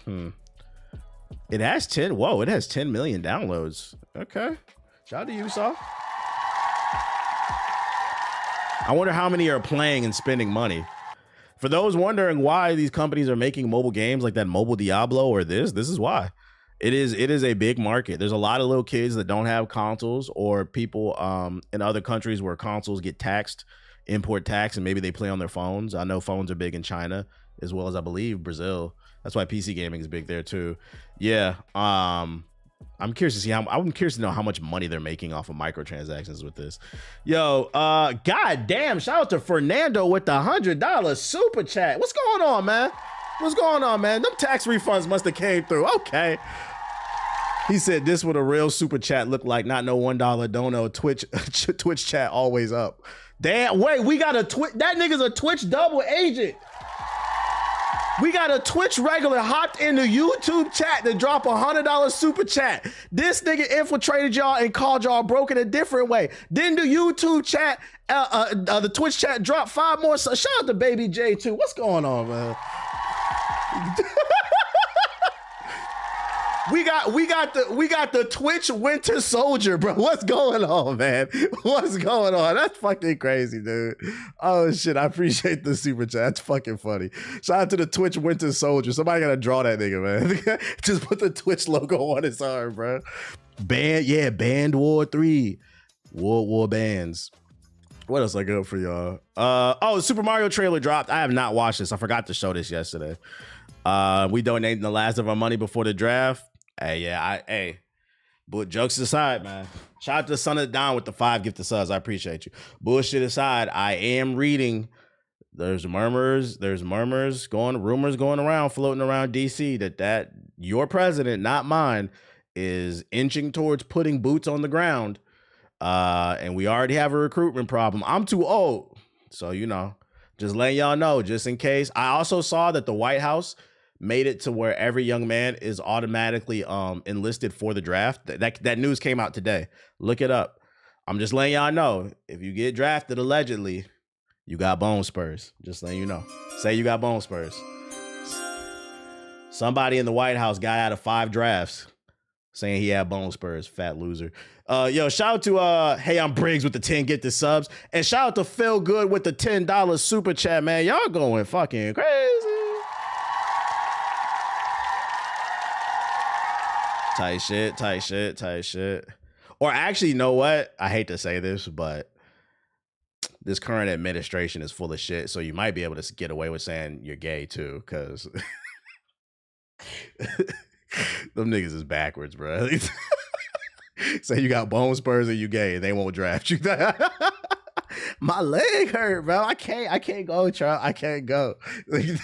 It has 10. Whoa, it has 10 million downloads. Okay. Shout out to Ubisoft. I wonder how many are playing and spending money. For those wondering why these companies are making mobile games like that mobile Diablo or this is why. It is a big market. There's a lot of little kids that don't have consoles, or people in other countries where consoles get taxed, import tax, and maybe they play on their phones. I know phones are big in China as well as I believe Brazil. That's why PC gaming is big there too. Yeah. I'm curious to see I'm curious to know how much money they're making off of microtransactions with this. Yo, god damn, shout out to Fernando with the $100 super chat. What's going on, man? What's going on, man? Them tax refunds must have came through. Okay. He said this what a real super chat look like, not no $1 dono. Twitch chat always up. Damn, wait, we got a Twitch. That nigga's a Twitch double agent. We got a Twitch regular hopped in the YouTube chat to drop $100 super chat. This nigga infiltrated y'all and called y'all broken a different way. Then the YouTube chat, the Twitch chat dropped 5 more. So shout out to Baby J too. What's going on, man? We got the Twitch Winter Soldier, bro. What's going on, man? What's going on? That's fucking crazy, dude. Oh shit, I appreciate the super chat. That's fucking funny. Shout out to the Twitch Winter Soldier. Somebody gotta draw that nigga, man. Just put the Twitch logo on his arm, bro. Band War 3. World War bands. What else I got for y'all? Oh, Super Mario trailer dropped. I have not watched this. I forgot to show this yesterday. We donating the last of our money before the draft. Hey, but jokes aside, man. Shout out to Son of the Don with the 5 gifted subs. I appreciate you. Bullshit aside, I am reading. There's rumors going around, floating around DC that your president, not mine, is inching towards putting boots on the ground. And we already have a recruitment problem. I'm too old. So, just letting y'all know, just in case. I also saw that the White House made it to where every young man is automatically enlisted for the draft. That news came out today. Look it up. I'm just letting y'all know, if you get drafted allegedly, you got bone spurs. Just letting you know. Say you got bone spurs. Somebody in the White House got out of 5 drafts saying he had bone spurs. Fat loser. Yo, shout out to Hey, I'm Briggs with the 10 get the subs. And shout out to Phil Good with the $10 super chat, man. Y'all going fucking crazy. Tight shit. Or actually, you know what? I hate to say this, but this current administration is full of shit. So you might be able to get away with saying you're gay too, because them niggas is backwards, bro. Say you got bone spurs and you gay, they won't draft you. My leg hurt, bro. I can't go, Charles. I can't go. Or you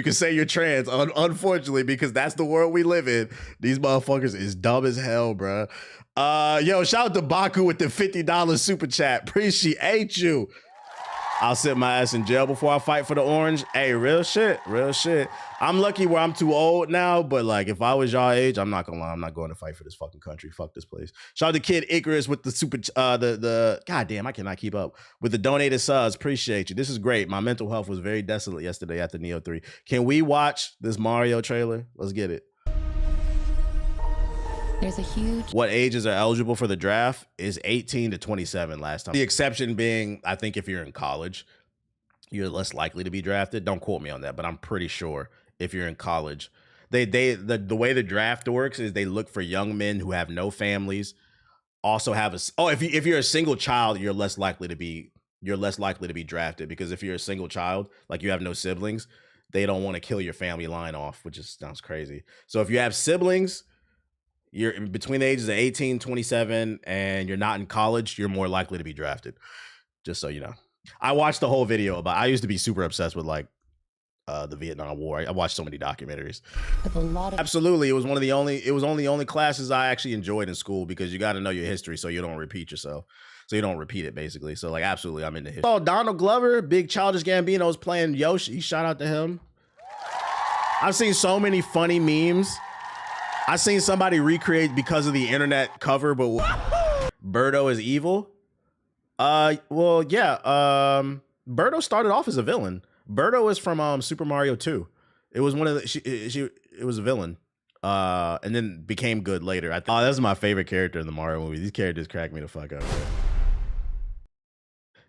can say you're trans. Unfortunately, because that's the world we live in. These motherfuckers is dumb as hell, bro. Yo, shout out to Baku with the $50 super chat. Appreciate you. I'll sit my ass in jail before I fight for the orange. Hey, real shit, real shit. I'm lucky where I'm too old now, but like if I was y'all age, I'm not gonna lie, I'm not going to fight for this fucking country. Fuck this place. Shout out to Kid Icarus with the super, the goddamn, I cannot keep up with the donated subs. Appreciate you. This is great. My mental health was very desolate yesterday at the Neo 3. Can we watch this Mario trailer? Let's get it. There's a huge... What ages are eligible for the draft is 18 to 27 last time. The exception being, I think if you're in college, you're less likely to be drafted. Don't quote me on that, but I'm pretty sure if you're in college, the way the draft works is they look for young men who have no families, also have if you're a single child, you're less likely to be drafted, because if you're a single child, like you have no siblings, they don't want to kill your family line off, which just sounds crazy. So if you have siblings, you're between the ages of 18, 27, and you're not in college, you're more likely to be drafted. Just so you know. I watched the whole video about, I used to be super obsessed with like the Vietnam War. I watched so many documentaries. Absolutely. It was one of the only classes I actually enjoyed in school, because you got to know your history so you don't repeat yourself. So you don't repeat it, basically. So like, absolutely, I'm into history. Oh, Donald Glover, big Childish Gambino's playing Yoshi. Shout out to him. I've seen so many funny memes. I seen somebody recreate, because of the internet cover, but Birdo is evil. Well, yeah. Birdo started off as a villain. Birdo is from Super Mario 2. It was one of the it was a villain. And then became good later. Oh, that's my favorite character in the Mario movie. These characters crack me the fuck up, bro.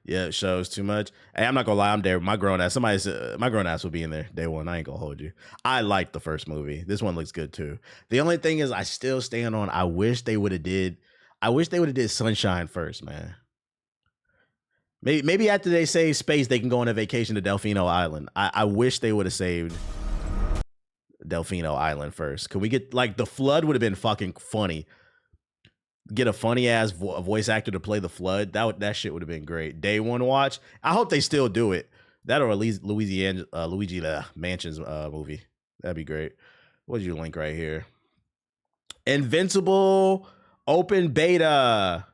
Yeah, it shows too much. Hey, I'm not gonna lie, I'm there. My grown ass will be in there day one. I ain't gonna hold you. I liked the first movie. This one looks good too. The only thing is, I still stand on, I wish they would have did Sunshine first, man. Maybe after they save space, they can go on a vacation to Delfino Island. I wish they would have saved Delfino Island first. Could we get, like, the flood would have been fucking funny. Get a funny ass voice actor to play the flood. That shit would have been great. Day one watch. I hope they still do it. That, or at least Luigi Mansion's movie. That'd be great. What'd you link right here? Invincible open beta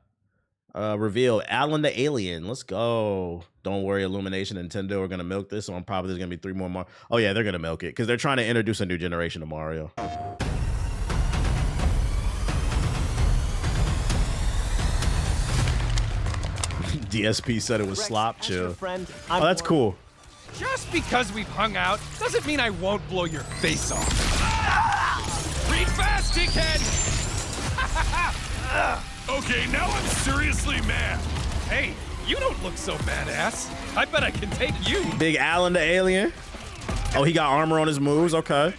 reveal. Alan the Alien. Let's go. Don't worry, Illumination, Nintendo are gonna milk this. So I'm probably there's gonna be 3 more. Oh yeah, they're gonna milk it because they're trying to introduce a new generation of Mario. DSP said it was slop chill. Oh, that's cool. Just because we've hung out doesn't mean I won't blow your face off. Read fast, dickhead! Okay, now I'm seriously mad. Hey, you don't look so badass. I bet I can take you. Big Alan the Alien. Oh, he got armor on his moves. Okay.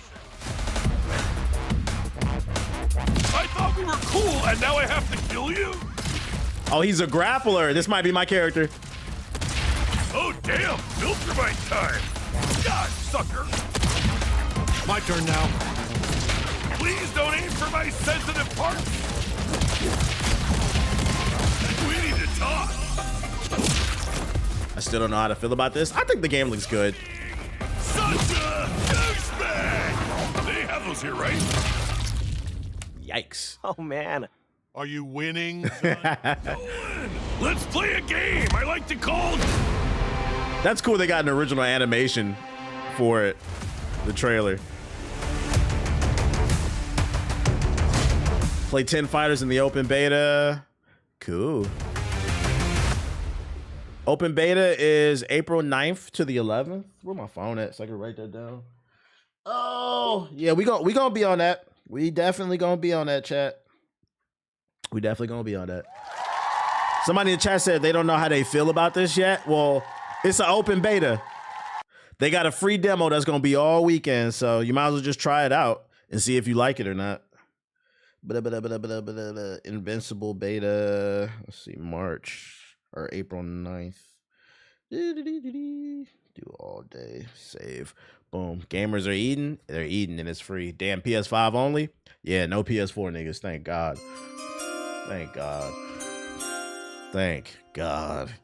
I thought we were cool, and now I have to kill you? Oh, he's a grappler. This might be my character. Oh, damn. Filtermite time. God, sucker. My turn now. Please don't aim for my sensitive parts. We need to talk. I still don't know how to feel about this. I think the game looks good. Such a douchebag. They have those here, right? Yikes. Oh, man. Are you winning, son? Let's play a game. I like to call. That's cool. They got an original animation for it. The trailer. Play 10 fighters in the open beta. Cool. Open beta is April 9th to the 11th. Where my phone at so I can write that down? Oh, yeah, we gonna be on that. We definitely gonna be on that, chat. We definitely gonna be on that. Somebody in the chat said they don't know how they feel about this yet. Well, it's an open beta. They got a free demo that's gonna be all weekend, so you might as well just try it out and see if you like it or not. Invincible beta. Let's see, March or April 9th. Do all day. Save. Boom. Gamers are eating. They're eating and it's free. Damn, PS5 only? Yeah, no PS4 niggas. Thank God. Thank God. Thank God.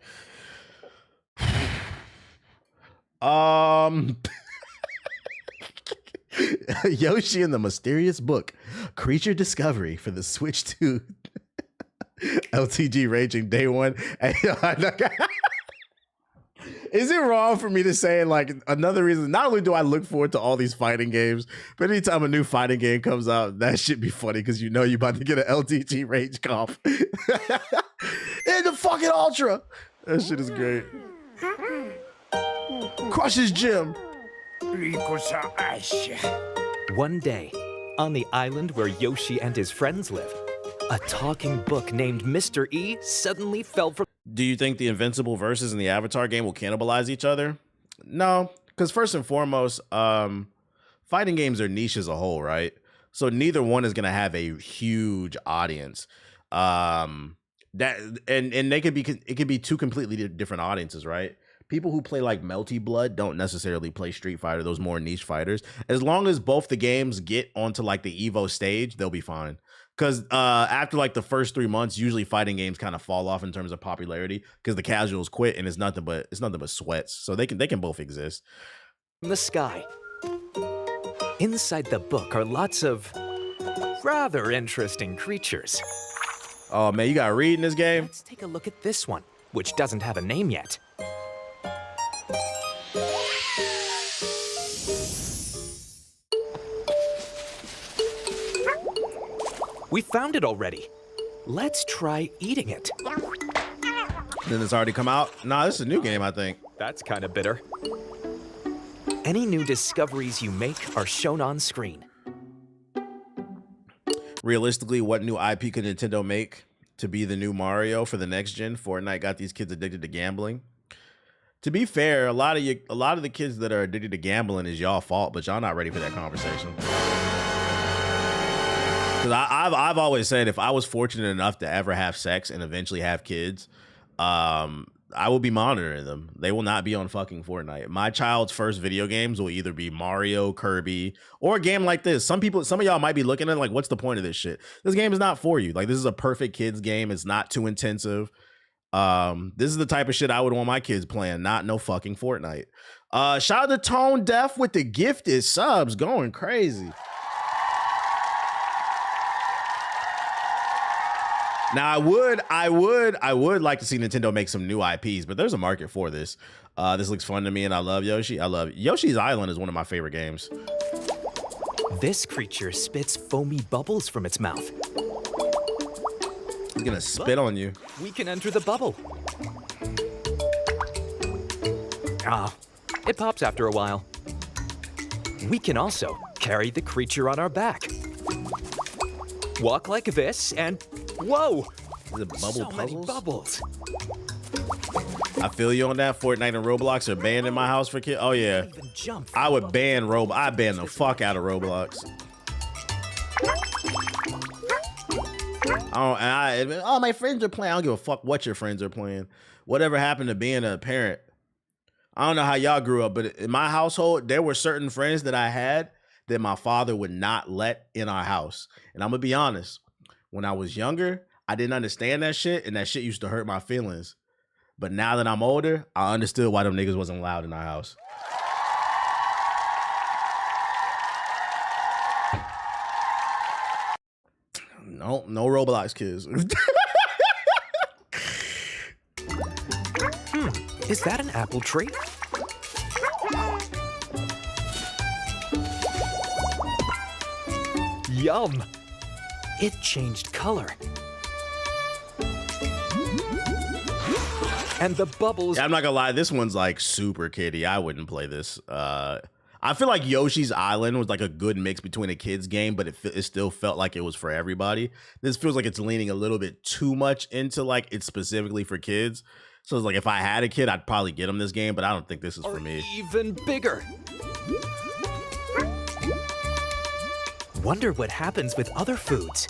Yoshi and the Mysterious Book, Creature Discovery for the Switch 2. LTG raging day one. Is it wrong for me to say, like, another reason, not only do I look forward to all these fighting games, but anytime a new fighting game comes out, that should be funny because you know you're about to get an LTG rage cough. In the fucking Ultra. That shit is great. Crushes Jim. One day, on the island where Yoshi and his friends live, a talking book named Mr. E suddenly fell from... Do you think the Invincible verses in the Avatar game will cannibalize each other? No, because first and foremost, fighting games are niche as a whole, right? So neither one is going to have a huge audience. And they could be, it could be two completely different audiences, right? People who play like Melty Blood don't necessarily play Street Fighter, those more niche fighters. As long as both the games get onto like the Evo stage, they'll be fine. Because after like the first 3 months, usually fighting games kind of fall off in terms of popularity because the casuals quit and it's nothing but sweats. So they can both exist. The sky. Inside the book are lots of rather interesting creatures. Oh man, you got to read in this game? Let's take a look at this one, which doesn't have a name yet. We found it already. Let's try eating it. Then it's already come out? Nah, this is a new game, I think. That's kind of bitter. Any new discoveries you make are shown on screen. Realistically, what new IP could Nintendo make to be the new Mario for the next gen? Fortnite got these kids addicted to gambling. To be fair, a lot of the kids that are addicted to gambling is y'all fault, but y'all not ready for that conversation. Because I've always said if I was fortunate enough to ever have sex and eventually have kids, I will be monitoring them. They will not be on fucking Fortnite. My child's first video games will either be Mario, Kirby, or a game like this. Some of y'all might be looking at it like, what's the point of this shit? This game is not for you. Like, this is a perfect kids game. It's not too intensive. This is the type of shit I would want my kids playing, not no fucking Fortnite. Shout out to Tone Deaf with the gifted subs, going crazy. Now I would like to see Nintendo make some new IPs, but there's a market for this. This looks fun to me, and I love Yoshi. Yoshi's Island is one of my favorite games. This creature spits foamy bubbles from its mouth. He's gonna spit on you. We can enter the bubble. Ah, it pops after a while. We can also carry the creature on our back. Walk like this and whoa! Is it bubble so puzzles? many bubbles. I feel you on that. Fortnite and Roblox are banned in my house for kids. Oh yeah, I would ban Roblox. I ban the fuck out of Roblox. My friends are playing. I don't give a fuck what your friends are playing. Whatever happened to being a parent? I don't know how y'all grew up, but in my household, there were certain friends that I had that my father would not let in our house. And I'm gonna be honest. When I was younger, I didn't understand that shit, and that shit used to hurt my feelings. But now that I'm older, I understood why them niggas wasn't allowed in our house. No Roblox kids. Is that an apple tree? Yum! It changed color. And the bubbles... Yeah, I'm not gonna lie, this one's like super kiddie. I wouldn't play this. I feel like Yoshi's Island was like a good mix between a kid's game, but it still felt like it was for everybody. This feels like it's leaning a little bit too much into like it's specifically for kids. So it's like if I had a kid, I'd probably get him this game, but I don't think this is for me. Even bigger. Wonder what happens with other foods.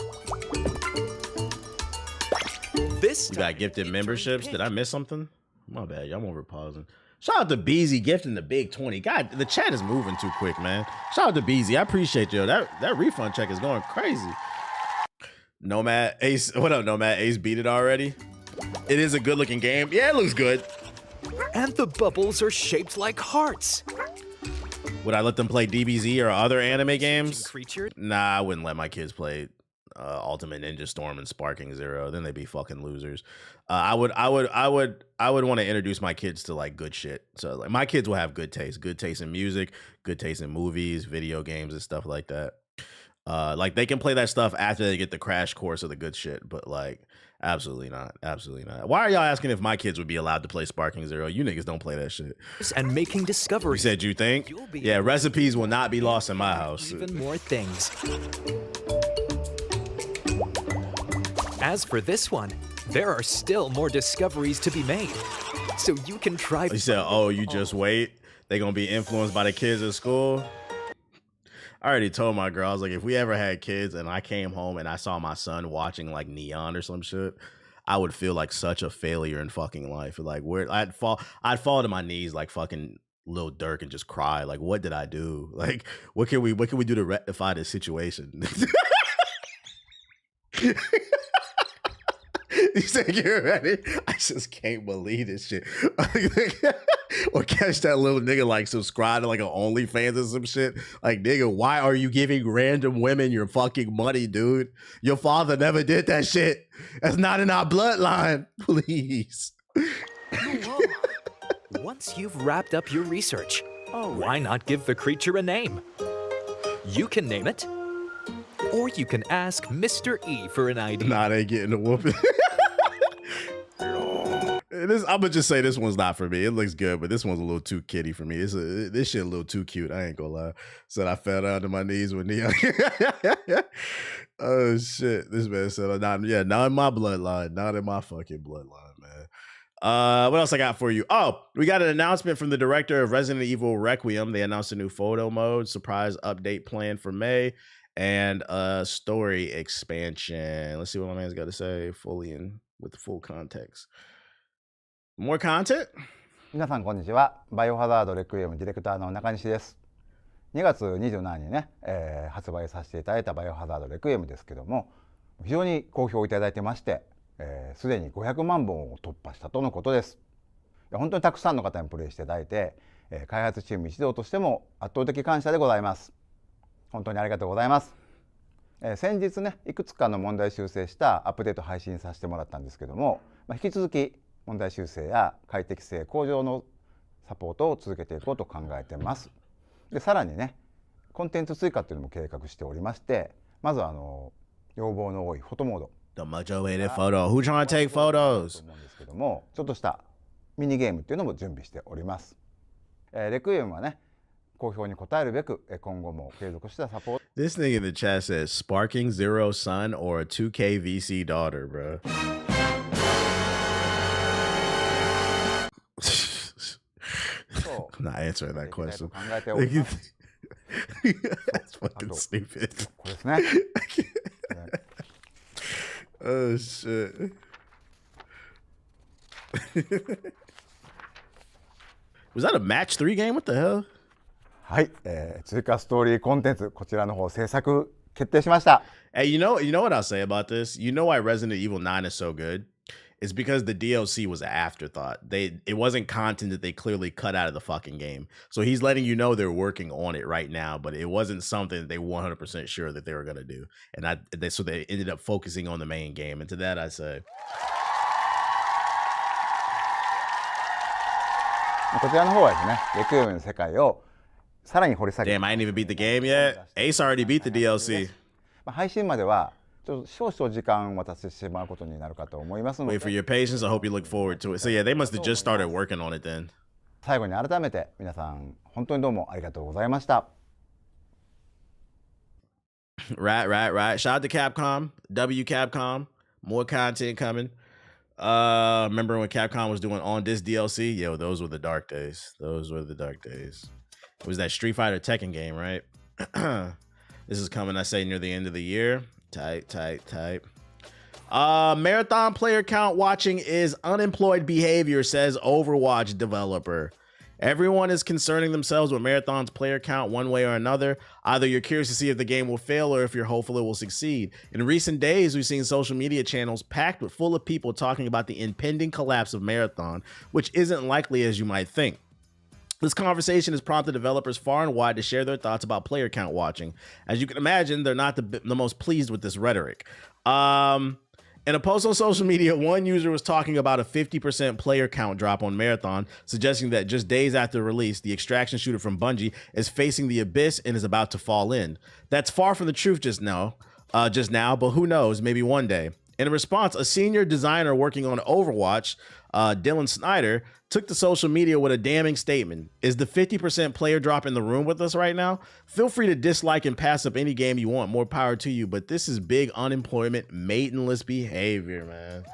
This you got gifted memberships. Did I miss something? My bad. Y'all over pausing. Shout out to Beezy gifting the big 20. God, the chat is moving too quick, man. Shout out to Beezy. I appreciate you. That refund check is going crazy. Nomad Ace. What up, Nomad Ace? Beat it already? It is a good looking game. Yeah, it looks good. And the bubbles are shaped like hearts. Would I let them play DBZ or other anime games? Creature. Nah, I wouldn't let my kids play Ultimate Ninja Storm and Sparking Zero. Then they'd be fucking losers. I would want to introduce my kids to like good shit. So like my kids will have good taste in music, good taste in movies, video games, and stuff like that. Like they can play that stuff after they get the crash course of the good shit, but like absolutely not. Why are y'all asking if my kids would be allowed to play Sparking Zero? You niggas don't play that shit. And making You discoveries. said you think? Yeah, recipes will not be lost in my house. Even more things. As for this one, there are still more discoveries to be made. So you can try. He said, oh, you just wait. They gonna be influenced by the kids at school. I already told my girl, I was like, if we ever had kids and I came home and I saw my son watching like Neon or some shit, I would feel like such a failure in fucking life. Like where I'd fall to my knees like fucking Lil Durk and just cry. Like, what did I do? Like, what can we do to rectify this situation? He said, "You're ready." I just can't believe this shit. Or catch that little nigga like subscribe to like an OnlyFans or some shit. Like, nigga, why are you giving random women your fucking money, dude? Your father never did that shit. That's not in our bloodline. Please. Once you've wrapped up your research, why not give the creature a name? You can name it, or you can ask Mr. E for an idea. Nah, they getting a whooping. I'm gonna just say this one's not for me. It looks good, but this one's a little too kiddie for me. This shit a little too cute. I ain't gonna lie. Said I fell down to my knees with Neon. Oh shit! This man said, not in my bloodline, not in my fucking bloodline, man. What else I got for you? Oh, we got an announcement from the director of Resident Evil Requiem. They announced a new photo mode, surprise update planned for May, and a story expansion. Let's see what my man's got to say fully and with the full context. More content? 皆さんこんにちは。バイオハザードレクイエムディレクターの中西です。2月27日にね、発売させていただいたバイオハザードレクイエムですけども、非常に好評いただいてまして、すでに500万本を突破したとのことです。本当にたくさんの方にプレイしていただいて、開発チーム一同としても圧倒的感謝でございます。本当にありがとうございます。先日ね、いくつかの問題修正したアップデート配信させてもらったんですけども、引き続き問題修正や快適性向上のサポートを続けていこうと考えてます。で、さらにね、コンテンツ追加っていうのも計画しておりまして、まず要望の多いフォトモード。The much awaited photo. Who trying to take photos? と思うんですけども、ちょっとしたミニゲームっていうのも準備しております。レクイエムはね、好評に応えるべく今後も継続したサポート。This nigga in the chat says Sparking Zero son or a 2K VC daughter, bro. I'm not answering that question. That's fucking stupid. これですね。Oh shit. Was that a match 3 game? What the hell? はい、追加ストーリーコンテンツこちらの方制作決定しました。Hey, you know what I'll say about this? You know why Resident Evil 9 is so good? It's because the DLC was an afterthought. It wasn't content that they clearly cut out of the fucking game. So he's letting you know they're working on it right now, but it wasn't something that they 100% sure that they were gonna do. And so they ended up focusing on the main game. And to that I say, こちらの方はですね、レクイエムの世界をさらに掘り下げ。 damn, I ain't even beat the game yet. Ace already beat the DLC. 配信まではちょっと少々時間を渡してしまうことになるかと思いますので。 Wait for your patience. I hope you look forward to it. So yeah, they must have just started working on it then. 最後に改めて皆さん本当にどうもありがとうございました。 Right. Shout out to Capcom. W Capcom. More content coming. Remember when Capcom was doing on this DLC? Yo, those were the dark days. It was that Street Fighter Tekken game, right? This is coming, I say, near the end of the year. Tight. Marathon player count watching is unemployed behavior, says Overwatch developer. Everyone is concerning themselves with Marathon's player count one way or another. Either you're curious to see if the game will fail or if you're hopeful it will succeed. In recent days, we've seen social media channels packed with full of people talking about the impending collapse of Marathon, which isn't likely as you might think. This conversation has prompted developers far and wide to share their thoughts about player count watching. As you can imagine, they're not the most pleased with this rhetoric. In a post on social media, one user was talking about a 50% player count drop on Marathon, suggesting that just days after release, the extraction shooter from Bungie is facing the abyss and is about to fall in. That's far from the truth just now, but who knows, maybe one day. In response, a senior designer working on Overwatch, Dylan Snyder, took to social media with a damning statement. Is the 50% player drop in the room with us right now? Feel free to dislike and pass up any game you want. More power to you. But this is big unemployment, maidenless behavior, man.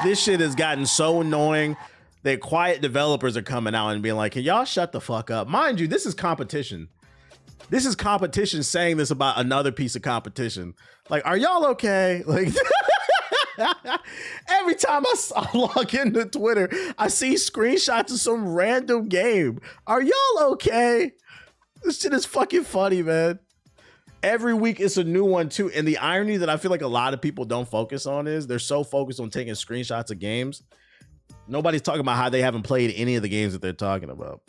This shit has gotten so annoying that quiet developers are coming out and being like, can y'all shut the fuck up? Mind you, this is competition. This is competition saying this about another piece of competition. Like, are y'all okay? Like, every time I log into Twitter, I see screenshots of some random game. Are y'all okay? This shit is fucking funny, man. Every week it's a new one too. And the irony that I feel like a lot of people don't focus on is they're so focused on taking screenshots of games. Nobody's talking about how they haven't played any of the games that they're talking about.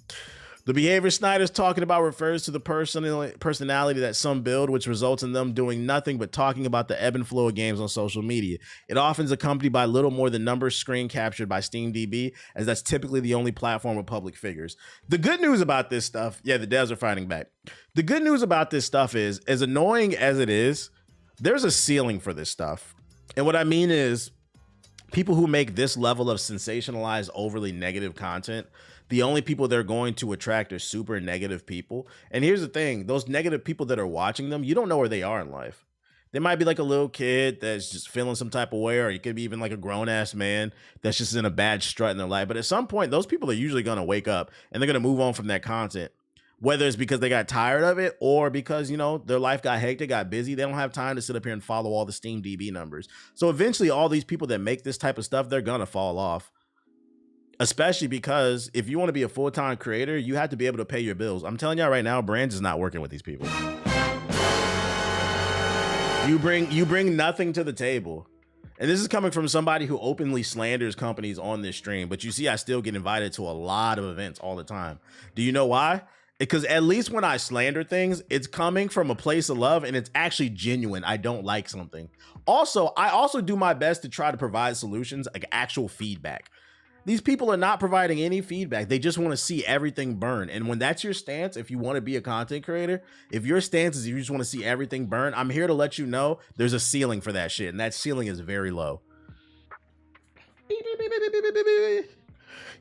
The behavior Snyder's talking about refers to the personality that some build, which results in them doing nothing but talking about the ebb and flow of games on social media. It often is accompanied by little more than numbers screen captured by SteamDB, as that's typically the only platform with public figures. The good news about this stuff, yeah, the devs are fighting back. The good news about this stuff is, as annoying as it is, there's a ceiling for this stuff. And what I mean is, people who make this level of sensationalized, overly negative content, the only people they're going to attract are super negative people. And here's the thing, those negative people that are watching them, you don't know where they are in life. They might be like a little kid that's just feeling some type of way, or you could be even like a grown-ass man that's just in a bad strut in their life. But at some point, those people are usually going to wake up and they're going to move on from that content. Whether it's because they got tired of it or because, you know, their life got hectic, got busy. They don't have time to sit up here and follow all the SteamDB numbers. So eventually all these people that make this type of stuff, they're going to fall off. Especially because if you want to be a full-time creator, you have to be able to pay your bills. I'm telling y'all right now, brands is not working with these people. You bring nothing to the table. And this is coming from somebody who openly slanders companies on this stream. But you see, I still get invited to a lot of events all the time. Do you know why? Because at least when I slander things, it's coming from a place of love and it's actually genuine. I don't like something. Also, I also do my best to try to provide solutions, like actual feedback. These people are not providing any feedback. They just want to see everything burn. And when that's your stance, if you want to be a content creator, if your stance is you just want to see everything burn, I'm here to let you know there's a ceiling for that shit. And that ceiling is very low.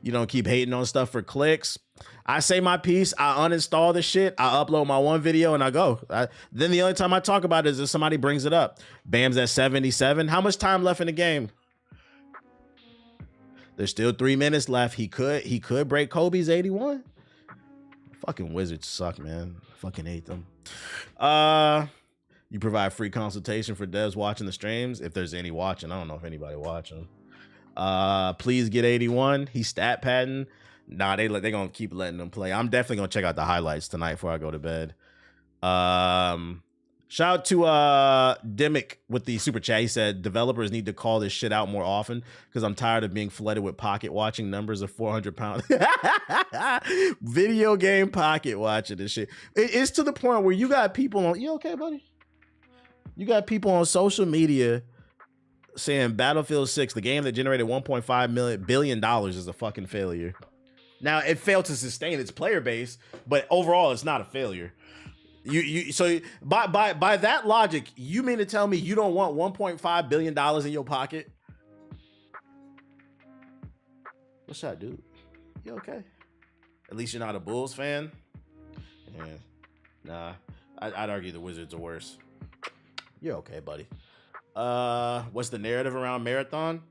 You don't keep hating on stuff for clicks. I say my piece, I uninstall the shit, I upload my one video and I go. Then the only time I talk about it is if somebody brings it up. Bam's at 77. How much time left in the game? There's still 3 minutes left. He could break Kobe's 81. Fucking Wizards suck, man. Fucking hate them. You provide free consultation for devs watching the streams. If there's any watching, I don't know if anybody watching. Please get 81. He's stat padding. Nah, they gonna keep letting them play. I'm definitely gonna check out the highlights tonight before I go to bed. Shout out to Dimick with the super chat. He said developers need to call this shit out more often because I'm tired of being flooded with pocket watching numbers of 400 pounds. Video game pocket watching this shit. It's to the point where you got people on. You okay, buddy? You got people on social media saying Battlefield 6, the game that generated $1.5 billion, is a fucking failure. Now it failed to sustain its player base, but overall it's not a failure. So by that logic, you mean to tell me you don't want $1.5 billion in your pocket? What's that, dude? You okay? At least you're not a Bulls fan. Yeah. Nah, I'd argue the Wizards are worse. You're okay, buddy. What's the narrative around Marathon?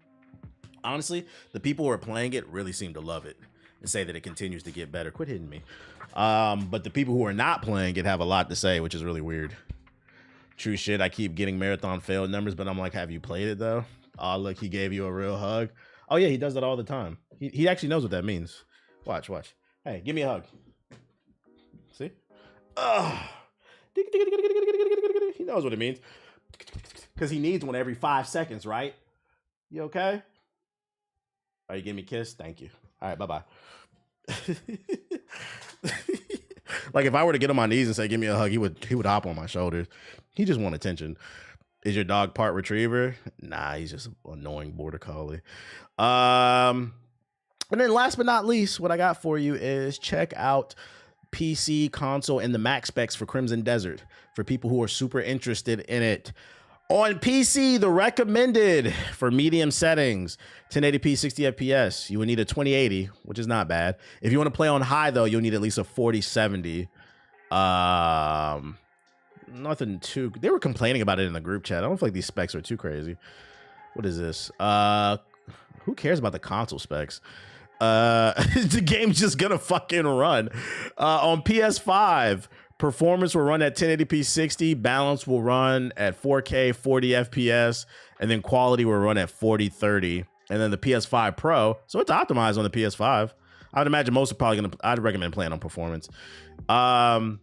Honestly, the people who are playing it really seem to love it and say that it continues to get better. Quit hitting me. But the people who are not playing it have a lot to say, which is really weird. True shit. I keep getting Marathon failed numbers, but I'm like, have you played it though? Oh, look, he gave you a real hug. Oh yeah, he does that all the time. He actually knows what that means. Watch. Hey, give me a hug. See? He knows what it means. Because he needs one every 5 seconds, right? You okay? Are you giving me a kiss? Thank you. All right, bye-bye. Like if I were to get on my knees and say, give me a hug, he would hop on my shoulders. He just want attention. Is your dog part retriever? Nah, he's just an annoying border collie. And then last but not least, what I got for you is check out PC, console, and the Mac specs for Crimson Desert for people who are super interested in it. On PC, the recommended for medium settings, 1080p 60 FPS. You would need a 2080, which is not bad. If you want to play on high, though, you'll need at least a 4070. Nothing too... They were complaining about it in the group chat. I don't feel like these specs are too crazy. What is this? Who cares about the console specs? The game's just gonna fucking run. On PS5, performance will run at 1080p 60, balance will run at 4K 40 FPS, and then quality will run at 4030. And then the PS5 Pro, so it's optimized on the PS5. I would imagine most are probably gonna... I'd recommend playing on performance. PS5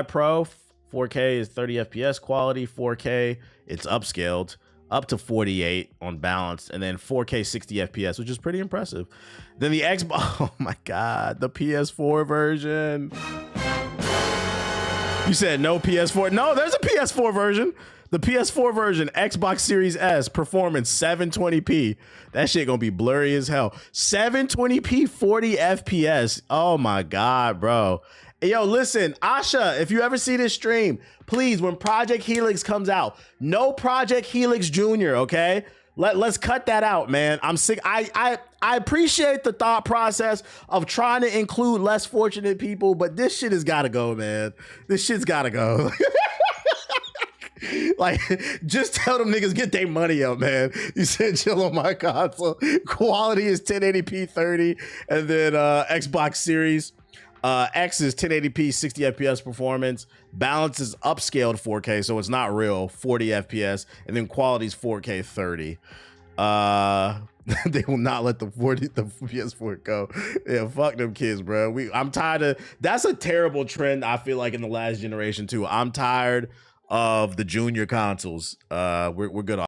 Pro, 4K is 30 FPS quality, 4K it's upscaled up to 48 on balance, and then 4K 60 FPS, which is pretty impressive. Then the Xbox, oh my God, the PS4 version. You said no PS4. No, there's a PS4 version. The PS4 version, Xbox Series S, performance 720p. That shit gonna be blurry as hell. 720p, 40 FPS. Oh my God, bro. Hey, yo, listen, Asha, if you ever see this stream, please, when Project Helix comes out, no Project Helix Jr., okay? Let's cut that out, man. I'm sick. I appreciate the thought process of trying to include less fortunate people, but this shit has got to go, man. This shit's got to go. Like, just tell them niggas get their money up, man. You said chill on my console. Quality is 1080p 30, and then Xbox Series X is 1080p 60 FPS performance. Balance is upscaled 4K, so it's not real, 40 FPS, and then quality is 4K 30. They will not let the PS4 go. Yeah, fuck them kids, bro. I'm tired of... That's a terrible trend, I feel like, in the last generation too. I'm tired of the junior consoles. We're good off.